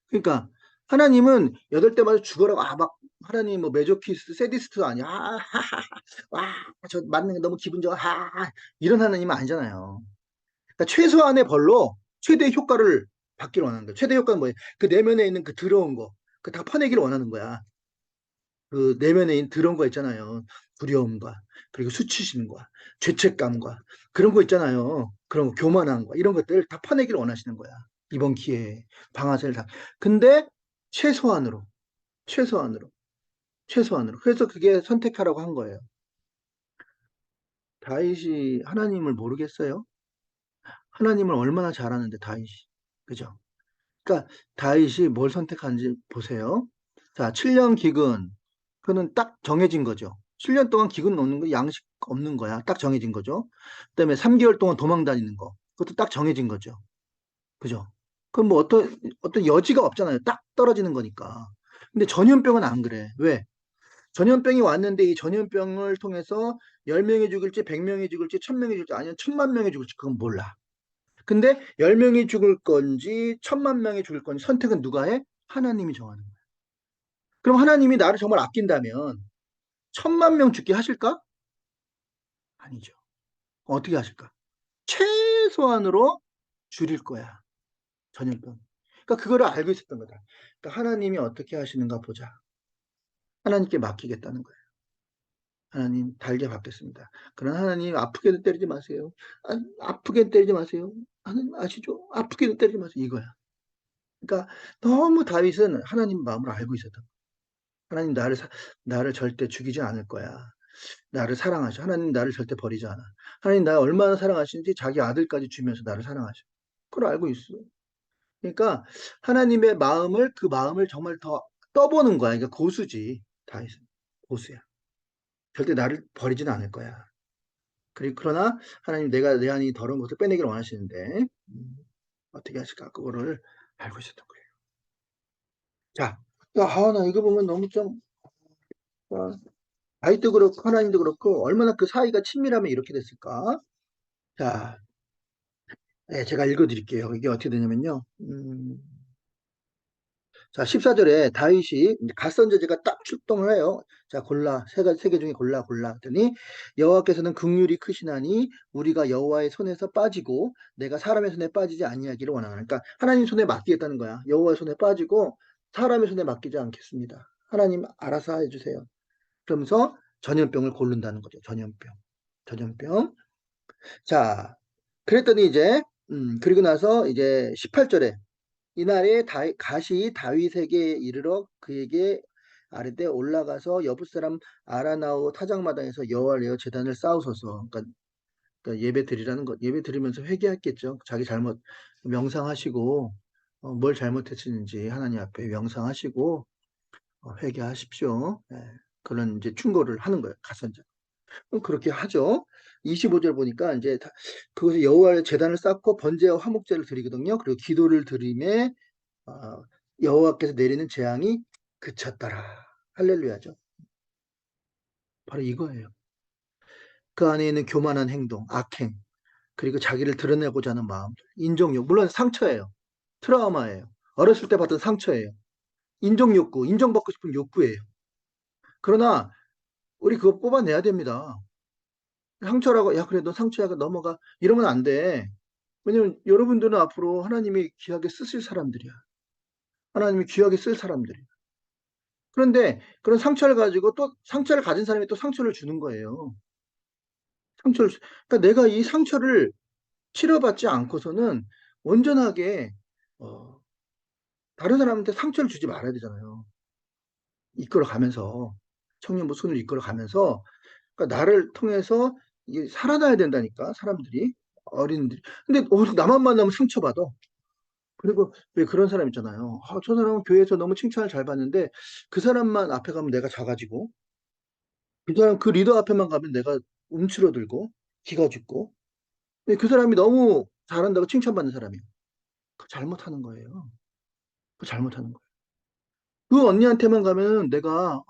그러니까 하나님은 8대 맞아 죽어라고, 막 하나님 뭐 메조키스트, 세디스트 아니야. 와, 저 맞는 게 너무 기분 좋아. 이런 하나님은 아니잖아요. 그러니까 최소한의 벌로 최대의 효과를 받기를 원하는 거예요. 최대 효과는 뭐예요? 그 내면에 있는 그 더러운 거, 그 다 퍼내기를 원하는 거야. 그 내면에 있는 더러운 거 있잖아요. 두려움과, 그리고 수치심과, 죄책감과, 그런 거 있잖아요. 그런 거, 교만한 거, 이런 것들을 다 퍼내기를 원하시는 거야. 이번 기회에. 방아쇠를 다. 근데 최소한으로, 최소한으로, 최소한으로. 그래서 그게 선택하라고 한 거예요. 다윗이 하나님을 모르겠어요? 하나님을 얼마나 잘하는데, 다윗이. 그죠? 그러니까 다윗이 뭘 선택하는지 보세요. 자, 7년 기근. 그거는 딱 정해진 거죠. 7년 동안 기근 놓는 거 양식 없는 거야. 딱 정해진 거죠. 그다음에 3개월 동안 도망 다니는 거. 그것도 딱 정해진 거죠. 그죠? 그럼 뭐 어떤 여지가 없잖아요. 딱 떨어지는 거니까. 근데 전염병은 안 그래. 왜? 전염병이 왔는데 이 전염병을 통해서 10명이 죽을지 100명이 죽을지 1000명이 죽을지 아니면 1000만 명이 죽을지 그건 몰라. 근데 10명이 죽을 건지 1000만 명이 죽을 건지 선택은 누가 해? 하나님이 정하는 거야. 그럼 하나님이 나를 정말 아낀다면 1000만 명 죽게 하실까? 아니죠. 어떻게 하실까? 최소한으로 줄일 거야. 전염병. 그러니까 그거를 알고 있었던 거다. 그러니까 하나님이 어떻게 하시는가 보자. 하나님께 맡기겠다는 거예요. 하나님 달게 받겠습니다. 그러나 하나님 아프게도 때리지 마세요. 아프게 때리지 마세요. 하나님 아시죠? 아프게도 때리지 마세요. 이거야. 그러니까 너무 다윗은 하나님 마음을 알고 있었던 거야. 하나님 나를 절대 죽이지 않을 거야. 나를 사랑하셔. 하나님 나를 절대 버리지 않아. 하나님 나 얼마나 사랑하시는지 자기 아들까지 주면서 나를 사랑하셔. 그걸 알고 있어. 그러니까 하나님의 마음을 그 마음을 정말 더 떠보는 거야. 그러니까 고수지. 다윗은 고수야. 절대 나를 버리지는 않을 거야. 그러나 하나님 내가 내 안이 더러운 것을 빼내기를 원하시는데 어떻게 하실까? 그거를 알고 있었던 거예요. 자, 나 이거 보면 너무 좀 다윗도 그렇고 하나님도 그렇고 얼마나 그 사이가 친밀하면 이렇게 됐을까? 자, 네, 제가 읽어드릴게요. 이게 어떻게 되냐면요. 자, 14절에 다윗이 갓선제제가 딱 출동을 해요. 자, 골라. 세 개 중에 골라. 했더니 여호와께서는 긍휼이 크시나니 우리가 여호와의 손에서 빠지고 내가 사람의 손에 빠지지 아니하기를 원하노라. 그러니까 하나님 손에 맡기겠다는 거야. 여호와의 손에 빠지고 사람의 손에 맡기지 않겠습니다. 하나님 알아서 해주세요. 그러면서 전염병을 고른다는 거죠. 전염병. 자, 그랬더니 이제 그리고 나서 이제 18절에 이날에 갓이 다윗에게 이르러 그에게 아뢰되 올라가서 여부 사람 아라나오 타작마당에서 여호와를 위하여 제단을 쌓으소서. 그러니까 예배 드리라는 것. 예배 드리면서 회개했겠죠. 자기 잘못 명상하시고 뭘 잘못했는지 하나님 앞에 명상하시고 회개하십시오. 예, 그런 이제 충고를 하는 거예요. 갓선자. 그렇게 하죠. 25절 보니까 이제 그것을 여호와의 제단을 쌓고 번제와 화목제를 드리거든요. 그리고 기도를 드림에 여호와께서 내리는 재앙이 그쳤더라. 할렐루야죠. 바로 이거예요. 그 안에 있는 교만한 행동, 악행, 그리고 자기를 드러내고자 하는 마음, 인정욕, 물론 상처예요. 트라우마예요. 어렸을 때 받은 상처예요. 인정욕구, 인정받고 싶은 욕구예요. 그러나 우리 그거 뽑아내야 됩니다. 상처라고, 야, 그래, 너 상처야, 넘어가. 이러면 안 돼. 왜냐면 여러분들은 앞으로 하나님이 귀하게 쓰실 사람들이야. 하나님이 귀하게 쓸 사람들이야. 그런데 그런 상처를 가지고 또 상처를 가진 사람이 또 상처를 주는 거예요. 그러니까 내가 이 상처를 치료받지 않고서는 온전하게, 어, 다른 사람한테 상처를 주지 말아야 되잖아요. 이끌어가면서, 청년부 손을 이끌어가면서, 그러니까 나를 통해서 이게 살아나야 된다니까, 사람들이, 어린이들이. 근데 나만 만나면 상처받아. 그리고 왜 그런 사람 있잖아요. 아, 저 사람은 교회에서 너무 칭찬을 잘 받는데 그 사람만 앞에 가면 내가 작아지고 그 사람 그 리더 앞에만 가면 내가 움츠러들고 기가 죽고 근데 그 사람이 너무 잘한다고 칭찬받는 사람이에요. 그 잘못하는 거예요. 그 잘못하는 거예요. 그 언니한테만 가면은 내가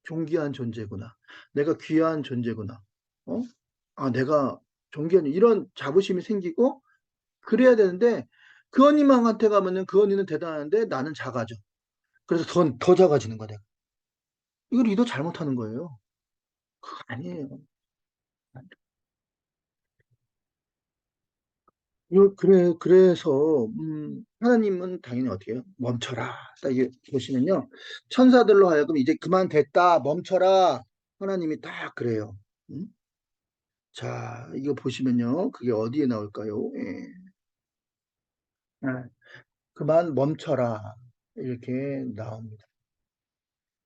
존귀한 존재구나. 내가 귀한 존재구나. 어? 아, 내가 존귀한 이런 자부심이 생기고 그래야 되는데 그 언니만한테 가면은 그 언니는 대단한데 나는 작아져. 그래서 더 작아지는 거야, 내가. 이거 리더 잘못하는 거예요. 그거 아니에요. 그래서, 하나님은 당연히 어떻게 해요? 멈춰라. 딱 이게 보시면요. 천사들로 하여금 이제 그만 됐다. 멈춰라. 하나님이 딱 그래요. 음? 자, 이거 보시면요. 그게 어디에 나올까요? 예. 아, 그만 멈춰라. 이렇게 나옵니다.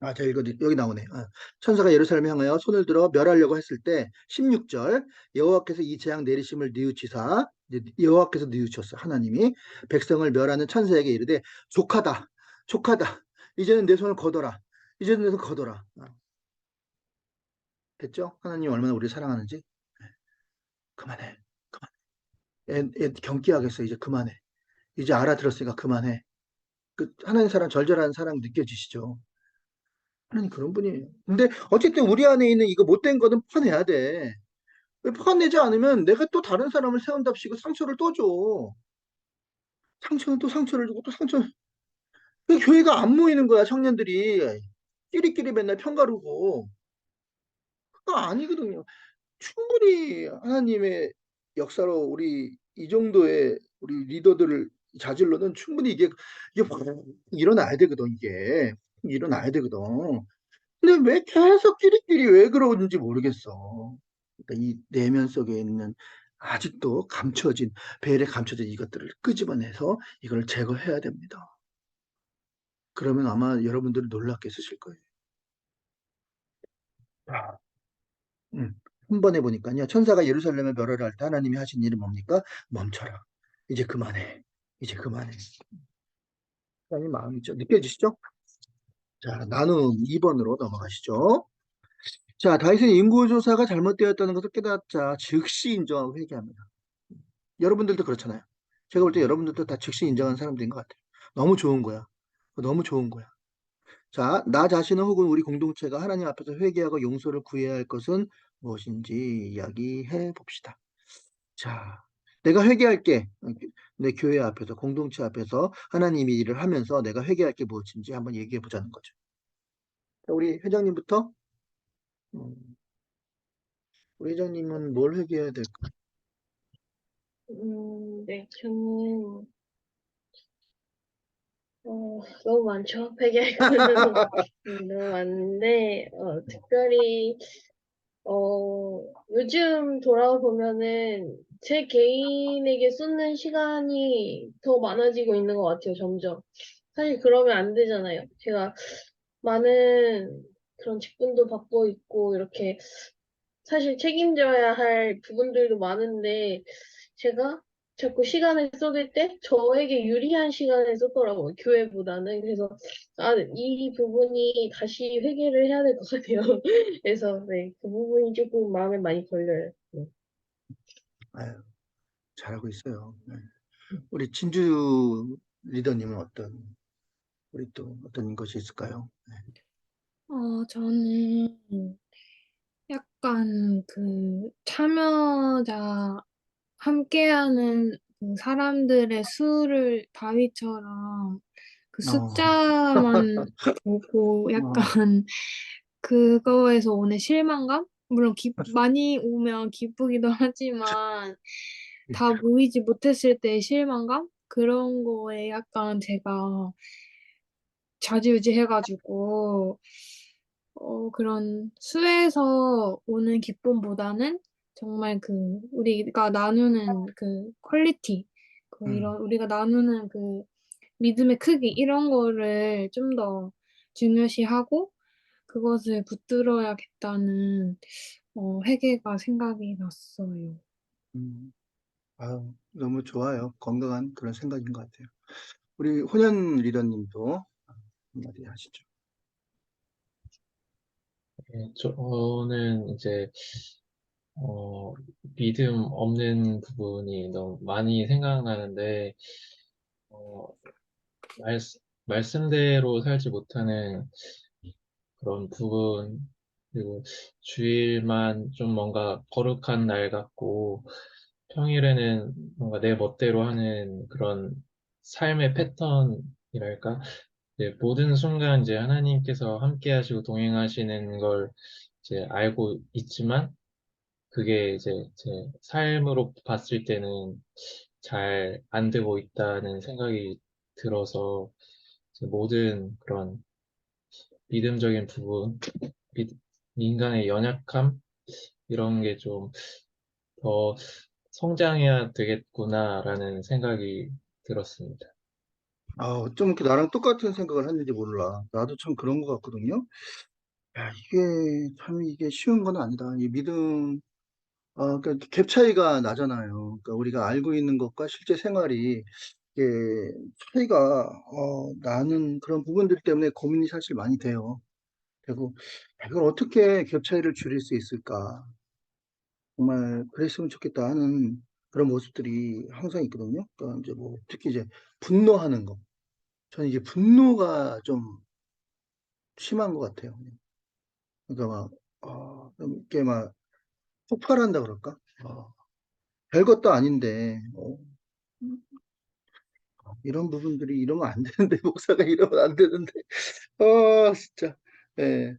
아, 자, 이거 여기 나오네. 아, 천사가 예루살렘에 향하여 손을 들어 멸하려고 했을 때 16절 여호와께서 이 재앙 내리심을 뉘우치사 이제 여호와께서 뉘우쳤어. 하나님이 백성을 멸하는 천사에게 이르되 족하다. 족하다. 이제는 내 손을 거둬라. 이제는 내 손을 거둬라. 아, 됐죠? 하나님 얼마나 우리를 사랑하는지. 그만해. 그만. 애 경기하겠어. 이제 그만해. 이제 알아들었으니까 그만해. 그 하나님 사랑 절절한 사랑 느껴지시죠? 하나님 그런 분이에요. 근데 어쨌든 우리 안에 있는 이거 못된 거는 퍼내야 돼. 왜 퍼내지 않으면 내가 또 다른 사람을 세운답시고 상처를 또 줘. 상처는 또 상처를 주고 또 상처. 그 교회가 안 모이는 거야, 청년들이. 끼리끼리 맨날 편가르고. 그거 아니거든요. 충분히 하나님의 역사로 우리 이 정도의 우리 리더들을 자질로는 충분히 이게 일어나야 되거든, 이게. 일어나야 되거든. 근데 왜 계속 끼리끼리 왜 그러는지 모르겠어. 그러니까 이 내면 속에 있는 아직도 감춰진, 베일에 감춰진 이것들을 끄집어내서 이걸 제거해야 됩니다. 그러면 아마 여러분들이 놀랍게 쓰실 거예요. 아, 한 번에 보니까요. 천사가 예루살렘에 멸하를 할 때 하나님이 하신 일은 뭡니까? 멈춰라. 이제 그만해. 이제 그만해. 하나님 마음이죠. 느껴지시죠? 자, 나눔 2번으로 넘어가시죠. 자, 다윗은 인구조사가 잘못되었다는 것을 깨닫자 즉시 인정하고 회개합니다. 여러분들도 그렇잖아요. 제가 볼 때 여러분들도 다 즉시 인정하는 사람들인 것 같아요. 너무 좋은 거야. 너무 좋은 거야. 자, 나 자신은 혹은 우리 공동체가 하나님 앞에서 회개하고 용서를 구해야 할 것은 무엇인지 이야기해 봅시다. 자, 내가 회개할게. 내 교회 앞에서, 공동체 앞에서 하나님이 일을 하면서 내가 회개할 게 무엇인지 한번 얘기해 보자는 거죠. 자, 우리 회장님부터, 음, 우리 회장님은 뭘 회개해야 될까? 네, 저는 너무 많죠. 회개할 거는 너무 많은데 특별히 요즘 돌아보면은 제 개인에게 쏟는 시간이 더 많아지고 있는 것 같아요, 점점. 사실 그러면 안 되잖아요. 제가 많은 그런 직분도 받고 있고, 이렇게 사실 책임져야 할 부분들도 많은데, 제가 자꾸 시간을 쏟을 때 저에게 유리한 시간을 쏟더라고요, 교회보다는. 그래서, 이 부분이 다시 회개를 해야 될 것 같아요. 그래서, 네, 그 부분이 조금 마음에 많이 걸려요. 네. 아유, 잘하고 있어요. 네. 우리 진주 리더님은 우리 또 어떤 것이 있을까요? 저는 약간 그 참여자 함께하는 그 사람들의 수를 다윗처럼 그 어, 숫자만 보고 어, 약간 그거에서 오는 실망감? 물론 많이 오면 기쁘기도 하지만 다 모이지 못했을 때의 실망감? 그런 거에 약간 제가 좌지우지 해가지고 그런 수에서 오는 기쁨보다는 정말 그 우리가 나누는 그 퀄리티, 그 음, 이런 우리가 나누는 그 믿음의 크기 이런 거를 좀 더 중요시하고 그것을 붙들어야겠다는 회개가 생각이 났어요. 음. 아유, 너무 좋아요. 건강한 그런 생각인 것 같아요. 우리 혼연 리더님도 한마디 하시죠. 저는 이제 어, 믿음 없는 부분이 너무 많이 생각나는데 어, 말, 말씀대로 살지 못하는 그런 부분, 그리고 주일만 좀 뭔가 거룩한 날 같고, 평일에는 뭔가 내 멋대로 하는 그런 삶의 패턴이랄까? 이제 모든 순간 이제 하나님께서 함께 하시고 동행하시는 걸 이제 알고 있지만, 그게 이제 제 삶으로 봤을 때는 잘 안 되고 있다는 생각이 들어서, 이제 모든 그런 믿음적인 부분, 미- 인간의 연약함, 이런 게 좀 더 성장해야 되겠구나라는 생각이 들었습니다. 아, 좀 이렇게 나랑 똑같은 생각을 했는지 몰라. 나도 참 그런 것 같거든요. 야, 이게 참 이게 쉬운 건 아니다. 이 믿음, 그러니까 갭 차이가 나잖아요. 그러니까 우리가 알고 있는 것과 실제 생활이 이게 차이가 나는 그런 부분들 때문에 고민이 사실 많이 돼요. 그리고 이걸 어떻게 겹 차이를 줄일 수 있을까? 정말 그랬으면 좋겠다 하는 그런 모습들이 항상 있거든요. 그러니까 이제 뭐 특히 이제 분노하는 거. 저는 이제 분노가 좀 심한 것 같아요. 그러니까 막, 좀 이렇게 막 폭발한다 그럴까? 별것도 아닌데, 이런 부분들이 이러면 안 되는데, 목사가 이러면 안 되는데, 진짜. 예.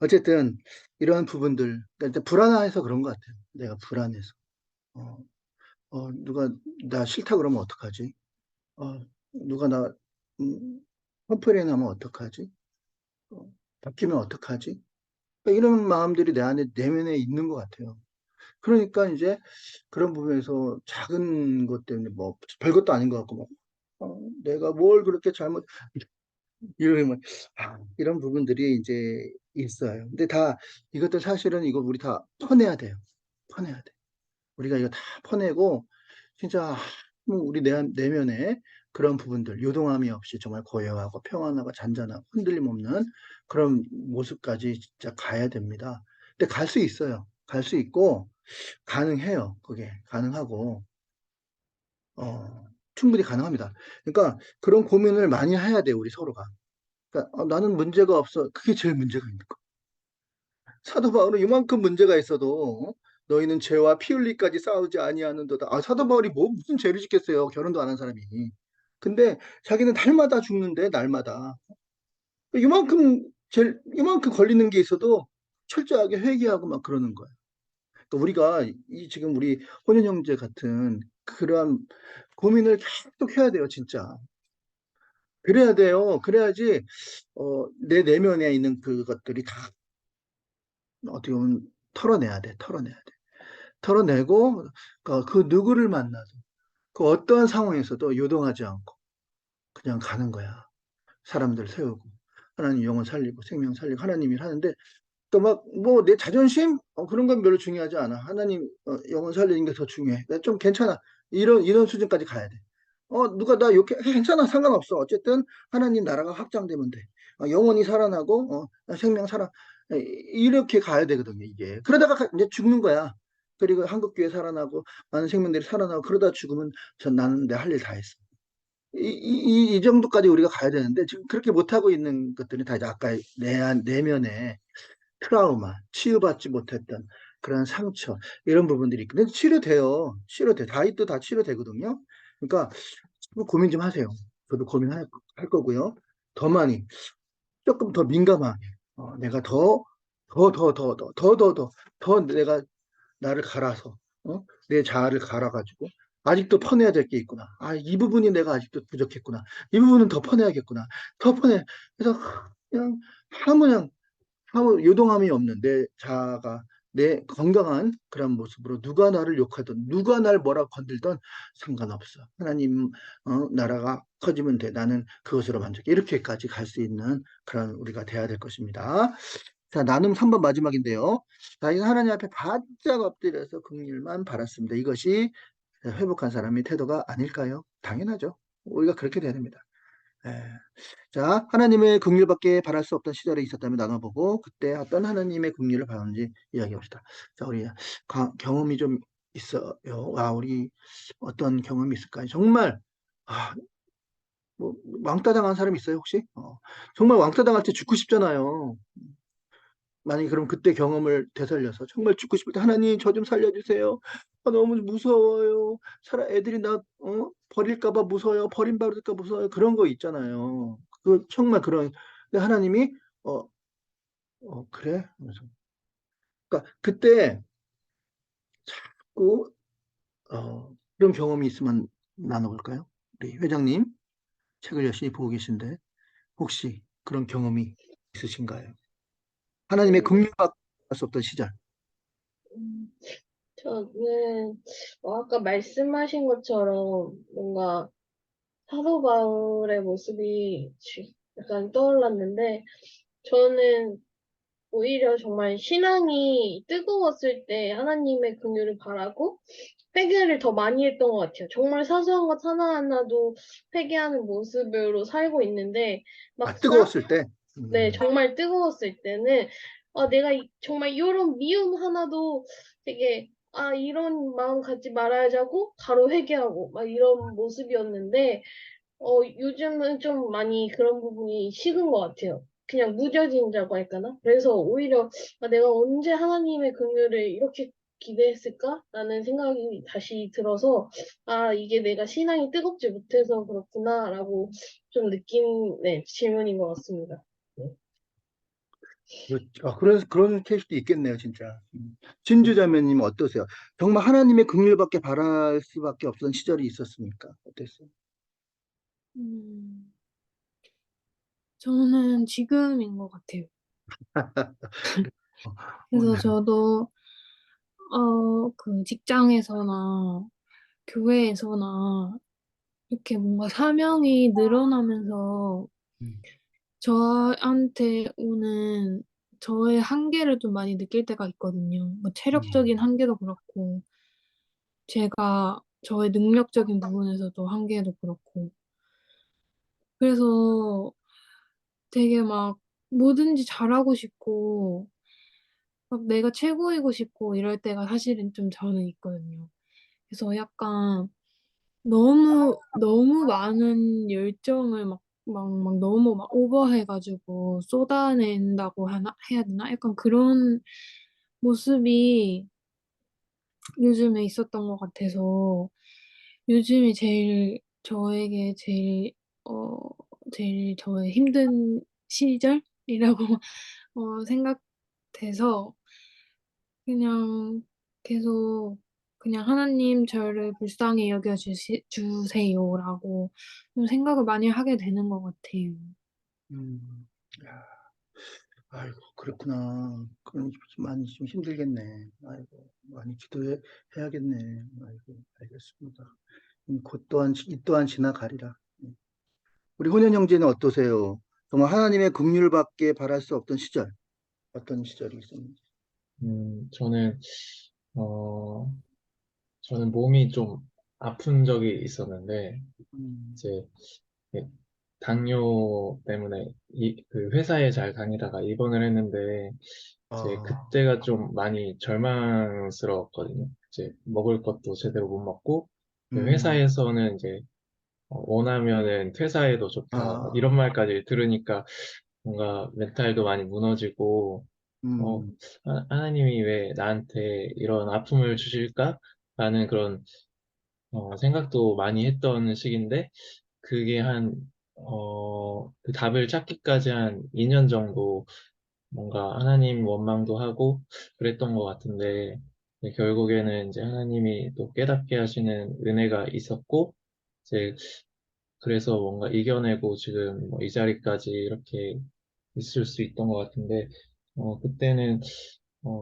어쨌든, 이런 부분들, 그러니까 일단 불안해서 그런 것 같아요. 내가 불안해서. 어, 누가 나 싫다 그러면 어떡하지? 누가 나, 컴플레인 하면 어떡하지? 바뀌면 어떡하지? 그러니까 이런 마음들이 내 안에, 내면에 있는 것 같아요. 그러니까 이제 그런 부분에서 작은 것 때문에 뭐, 별것도 아닌 것 같고, 막, 내가 뭘 그렇게 잘못, 이런, 이런 부분들이 이제 있어요. 근데 다, 이것도 사실은 이거 우리 다 퍼내야 돼요. 퍼내야 돼. 우리가 이거 다 퍼내고, 진짜, 우리 내면에 그런 부분들, 요동함이 없이 정말 고요하고 평안하고 잔잔하고 흔들림 없는 그런 모습까지 진짜 가야 됩니다. 근데 갈 수 있어요. 갈 수 있고, 가능해요. 그게 가능하고, 충분히 가능합니다. 그러니까 그런 고민을 많이 해야 돼요. 우리 서로가. 그러니까 나는 문제가 없어. 그게 제일 문제가 있는 거. 사도 바울은 이만큼 문제가 있어도 너희는 죄와 피 흘리까지 싸우지 아니하는도다. 사도 바울이 뭐 무슨 죄를 짓겠어요. 결혼도 안 한 사람이. 근데 자기는 달마다 죽는데 날마다 이만큼 걸리는 게 있어도 철저하게 회개하고 막 그러는 거예요. 그러니까 우리가 이 지금 우리 혼연 형제 같은 그러한 고민을 계속 해야 돼요, 진짜. 그래야 돼요. 그래야지 내 내면에 있는 그것들이 다 어떻게 보면 털어내야 돼, 털어내야 돼. 털어내고 그 누구를 만나도 그 어떠한 상황에서도 요동하지 않고 그냥 가는 거야. 사람들 세우고 하나님 영혼 살리고 생명 살리고 하나님이 하는데 또 막 뭐 내 자존심 그런 건 별로 중요하지 않아. 하나님 영혼 살리는 게 더 중요해. 좀 괜찮아. 이런 수준까지 가야 돼. 누가 나 욕해 괜찮아 상관없어. 어쨌든 하나님 나라가 확장되면 돼. 영혼이 살아나고 생명 살아 이렇게 가야 되거든요. 이게 그러다가 이제 죽는 거야. 그리고 한국교회 살아나고 많은 생명들이 살아나고 그러다 죽으면 나는 내 할 일 다 했어. 이 정도까지 우리가 가야 되는데 지금 그렇게 못하고 있는 것들이 다 이제 아까 내면에 트라우마, 치유받지 못했던 그런 상처, 이런 부분들이 있거든요. 치료돼요. 치료돼. 다이도 다 치료되거든요. 그러니까 고민 좀 하세요. 저도 고민할 할 거고요. 더 많이, 조금 더 민감하게, 내가 더 내가 나를 갈아서, 내 자아를 갈아가지고, 아직도 퍼내야 될 게 있구나. 아, 이 부분이 내가 아직도 부족했구나. 이 부분은 더 퍼내야겠구나. 더 퍼내. 그래서 그냥 그냥 아무 요동함이 없는 내 자아가 내 건강한 그런 모습으로 누가 나를 욕하든 누가 날 뭐라 건들든 상관없어. 하나님 나라가 커지면 돼. 나는 그것으로 만족해. 이렇게까지 갈 수 있는 그런 우리가 돼야 될 것입니다. 자, 나눔 3번 마지막인데요. 자, 이 하나님 앞에 바짝 엎드려서 긍휼만 바랐습니다. 이것이 회복한 사람의 태도가 아닐까요? 당연하죠. 우리가 그렇게 돼야 됩니다. 예. 자, 하나님의 긍휼밖에 바랄 수 없던 시절이 있었다면 나눠보고 그때 어떤 하나님의 긍휼을 받았는지 이야기합시다. 자, 우리 경험이 좀 있어요. 우리 어떤 경험이 있을까요? 정말 아, 뭐 왕따 당한 사람 있어요, 혹시? 정말 왕따 당할 때 죽고 싶잖아요. 만약에 그럼 그때 경험을 되살려서 정말 죽고 싶을 때 하나님 저 좀 살려주세요. 너무 무서워요. 애들이 나 버릴까 봐 무서워요. 버림받을까 무서워요. 그런 거 있잖아요. 정말 그런 근데 하나님이 어, 그래? 그래서 그러니까 그때 자꾸 그런 경험이 있으면 나눠볼까요? 우리 회장님 책을 열심히 보고 계신데 혹시 그런 경험이 있으신가요? 하나님의 음, 긍휼받을 수 없던 시절. 음, 저는 아까 말씀하신 것처럼 뭔가 사도 바울의 모습이 약간 떠올랐는데 저는 오히려 정말 신앙이 뜨거웠을 때 하나님의 긍휼을 바라고 회개를 더 많이 했던 것 같아요. 정말 사소한 것 하나하나도 회개하는 모습으로 살고 있는데 막상 뜨거웠을 때. 네, 정말 뜨거웠을 때는, 내가 정말 이런 미움 하나도 되게, 이런 마음 갖지 말아야지 하고, 바로 회개하고, 막 이런 모습이었는데, 요즘은 좀 많이 그런 부분이 식은 것 같아요. 그냥 무뎌진다고 할까나? 그래서 오히려, 내가 언제 하나님의 긍휼을 이렇게 기대했을까? 라는 생각이 다시 들어서, 이게 내가 신앙이 뜨겁지 못해서 그렇구나, 라고 좀 느낀, 네, 질문인 것 같습니다. 네. 그렇죠. 그런 케이스도 있겠네요, 진짜. 진주자매님 어떠세요? 정말 하나님의 긍휼밖에 바랄 수밖에 없던 시절이 있었습니까? 어땠어요? 음, 저는 지금인 것 같아요. 그래서 네. 저도 그 직장에서나 교회에서나 이렇게 뭔가 사명이 늘어나면서 음, 저한테 오는 저의 한계를 좀 많이 느낄 때가 있거든요. 뭐 체력적인 음, 한계도 그렇고, 제가 저의 능력적인 부분에서도 한계도 그렇고. 그래서 되게 막 뭐든지 잘하고 싶고, 막 내가 최고이고 싶고 이럴 때가 사실은 좀 저는 있거든요. 그래서 약간 너무 많은 열정을 막 너무 막 오버해가지고 쏟아낸다고 해야 되나? 약간 그런 모습이 요즘에 있었던 것 같아서 요즘이 저에게 어, 제일 저의 힘든 시절이라고 생각돼서 그냥 계속 그냥 하나님 저를 불쌍히 주세요라고 좀 생각을 많이 하게 되는 것 같아요. 음. 야, 아이고, 그렇구나. 그럼 많이 좀 힘들겠네. 아이고, 많이 해야겠네. 아이고, 알겠습니다. 이 또한 지나가리라. 우리 혼연 형제는 어떠세요? 정말 하나님의 긍휼밖에 바랄 수 없던 시절, 어떤 시절이 있었는지. 저는, 어, 저는 몸이 좀 아픈 적이 있었는데, 음, 이제, 예, 당뇨 때문에 그 회사에 잘 다니다가 입원을 했는데, 이제 아, 그때가 좀 많이 절망스러웠거든요. 이제 먹을 것도 제대로 못 먹고, 그 음, 회사에서는 이제 원하면은 퇴사해도 좋다, 막 아, 이런 말까지 들으니까 뭔가 멘탈도 많이 무너지고, 음, 하나님이 왜 나한테 이런 아픔을 주실까? 라는 그런 생각도 많이 했던 시기인데, 그게 그 답을 찾기까지 한 2년 정도 뭔가 하나님 원망도 하고 그랬던 것 같은데, 네, 결국에는 이제 하나님이 또 깨닫게 하시는 은혜가 있었고, 이제 그래서 뭔가 이겨내고 지금 뭐이 자리까지 이렇게 있을 수 있던 것 같은데, 그때는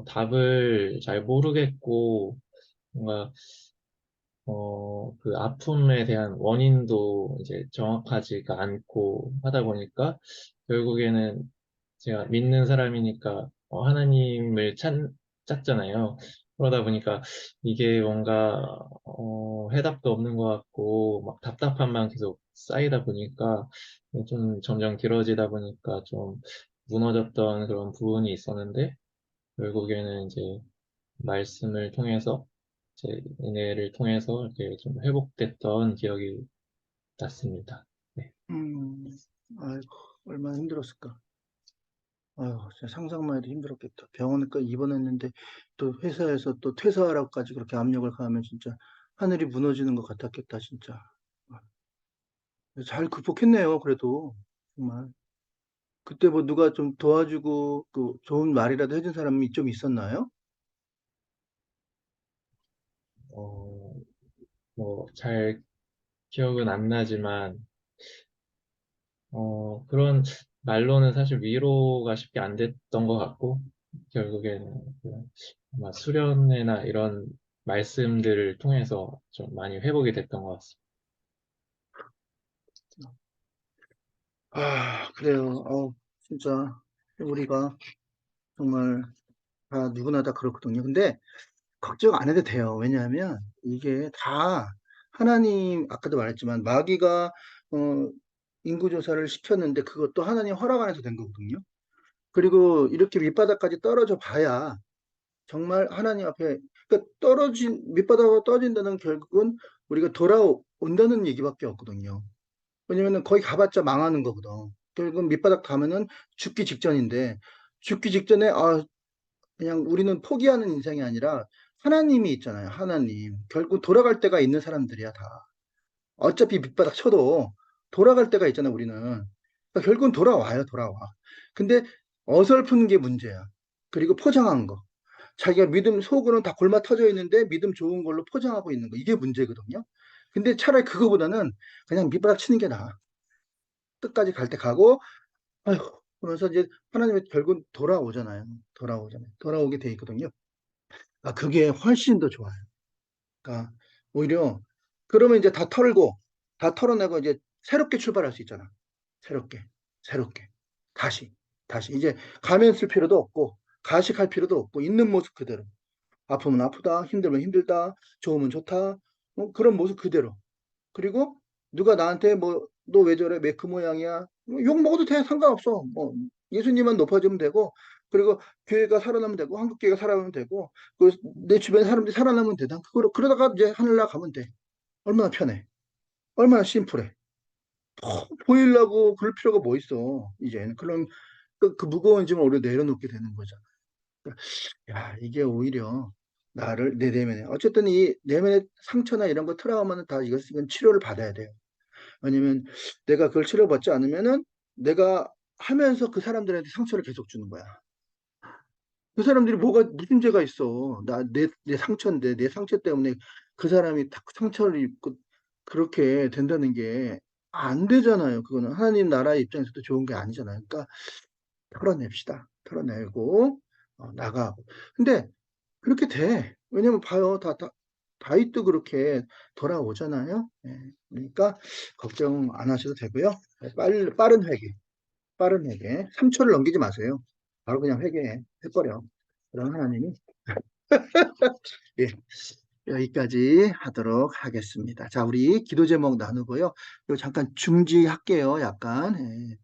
답을 잘 모르겠고, 뭔가 그 아픔에 대한 원인도 이제 정확하지가 않고 하다 보니까 결국에는 제가 믿는 사람이니까 하나님을 찾잖아요. 그러다 보니까 이게 뭔가 해답도 없는 것 같고 막 답답함만 계속 쌓이다 보니까 좀 점점 길어지다 보니까 좀 무너졌던 그런 부분이 있었는데 결국에는 이제 말씀을 통해서 제 은혜를 통해서 이렇게 좀 회복됐던 기억이 났습니다. 네. 음, 아이고, 얼마나 힘들었을까. 아유, 진짜 상상만 해도 힘들었겠다. 병원에까지 입원했는데 또 회사에서 또 퇴사하라고까지 그렇게 압력을 가하면 진짜 하늘이 무너지는 것 같았겠다, 진짜. 아, 잘 극복했네요, 그래도. 정말. 그때 뭐 누가 좀 도와주고 그 좋은 말이라도 해준 사람이 좀 있었나요? 어, 잘 기억은 안 나지만, 그런 말로는 사실 위로가 쉽게 안 됐던 것 같고, 결국에는 아마 수련회나 이런 말씀들을 통해서 좀 많이 회복이 됐던 것 같습니다. 아, 그래요. 진짜 우리가 정말 다 누구나 다 그렇거든요. 근데 걱정 안 해도 돼요. 왜냐하면 이게 다 하나님, 아까도 말했지만 마귀가 인구조사를 시켰는데 그것도 하나님 허락 안에서 된 거거든요. 그리고 이렇게 밑바닥까지 떨어져 봐야 정말 하나님 앞에, 그러니까 밑바닥으로 떨어진다는 결국은 우리가 돌아온다는 얘기밖에 없거든요. 왜냐면은 거기 가봤자 망하는 거거든. 결국 밑바닥 가면은 죽기 직전인데, 죽기 직전에, 그냥 우리는 포기하는 인생이 아니라 하나님이 있잖아요. 하나님. 결국 돌아갈 때가 있는 사람들이야, 다. 어차피 밑바닥 쳐도 돌아갈 때가 있잖아, 우리는. 그러니까 결국은 돌아와요, 돌아와. 근데 어설픈 게 문제야. 그리고 포장한 거. 자기가 믿음 속으로는 다 골마 터져 있는데 믿음 좋은 걸로 포장하고 있는 거. 이게 문제거든요. 근데 차라리 그거보다는 그냥 밑바닥 치는 게 나아. 끝까지 갈 때 가고, 아휴, 그러면서 이제 하나님이 결국 돌아오잖아요. 돌아오잖아요. 돌아오게 돼 있거든요. 그게 훨씬 더 좋아요. 그러니까 오히려 그러면 이제 다 털어내고 이제 새롭게 출발할 수 있잖아. 새롭게 다시 이제 가면 쓸 필요도 없고 가식할 필요도 없고 있는 모습 그대로. 아프면 아프다, 힘들면 힘들다, 좋으면 좋다, 그런 모습 그대로. 그리고 누가 나한테 뭐 너 왜 저래, 왜 그 모양이야, 욕 먹어도 돼, 상관없어. 뭐 예수님만 높아지면 되고, 그리고 교회가 살아나면 되고, 한국교회가 살아나면 되고, 내 주변 사람들이 살아나면 되다. 그러다가 이제 하늘나라 가면 돼. 얼마나 편해, 얼마나 심플해. 보이려고 그럴 필요가 뭐 있어. 이제는 그런 그 무거운 짐을 오히려 내려놓게 되는 거잖아. 야, 이게 오히려 내 내면에, 어쨌든 이 내면의 상처나 이런 거 트라우마는 다 이건 치료를 받아야 돼요. 왜냐면 내가 그걸 치료받지 않으면은 내가 하면서 그 사람들한테 상처를 계속 주는 거야. 그 사람들이 무슨 죄가 있어. 내 상처인데, 내 상처 때문에 그 사람이 다 상처를 입고 그렇게 된다는 게 안 되잖아요. 그거는 하나님 나라의 입장에서도 좋은 게 아니잖아요. 그러니까 털어냅시다. 털어내고, 나가고. 근데 그렇게 돼. 왜냐면 봐요. 다윗도 그렇게 돌아오잖아요. 예. 그러니까 걱정 안 하셔도 되고요. 빠른 회개. 3초를 넘기지 마세요. 바로 그냥 해버려. 그럼 하나님이, 예, 여기까지 하도록 하겠습니다. 자, 우리 기도 제목 나누고요. 이거 잠깐 중지할게요. 약간. 예.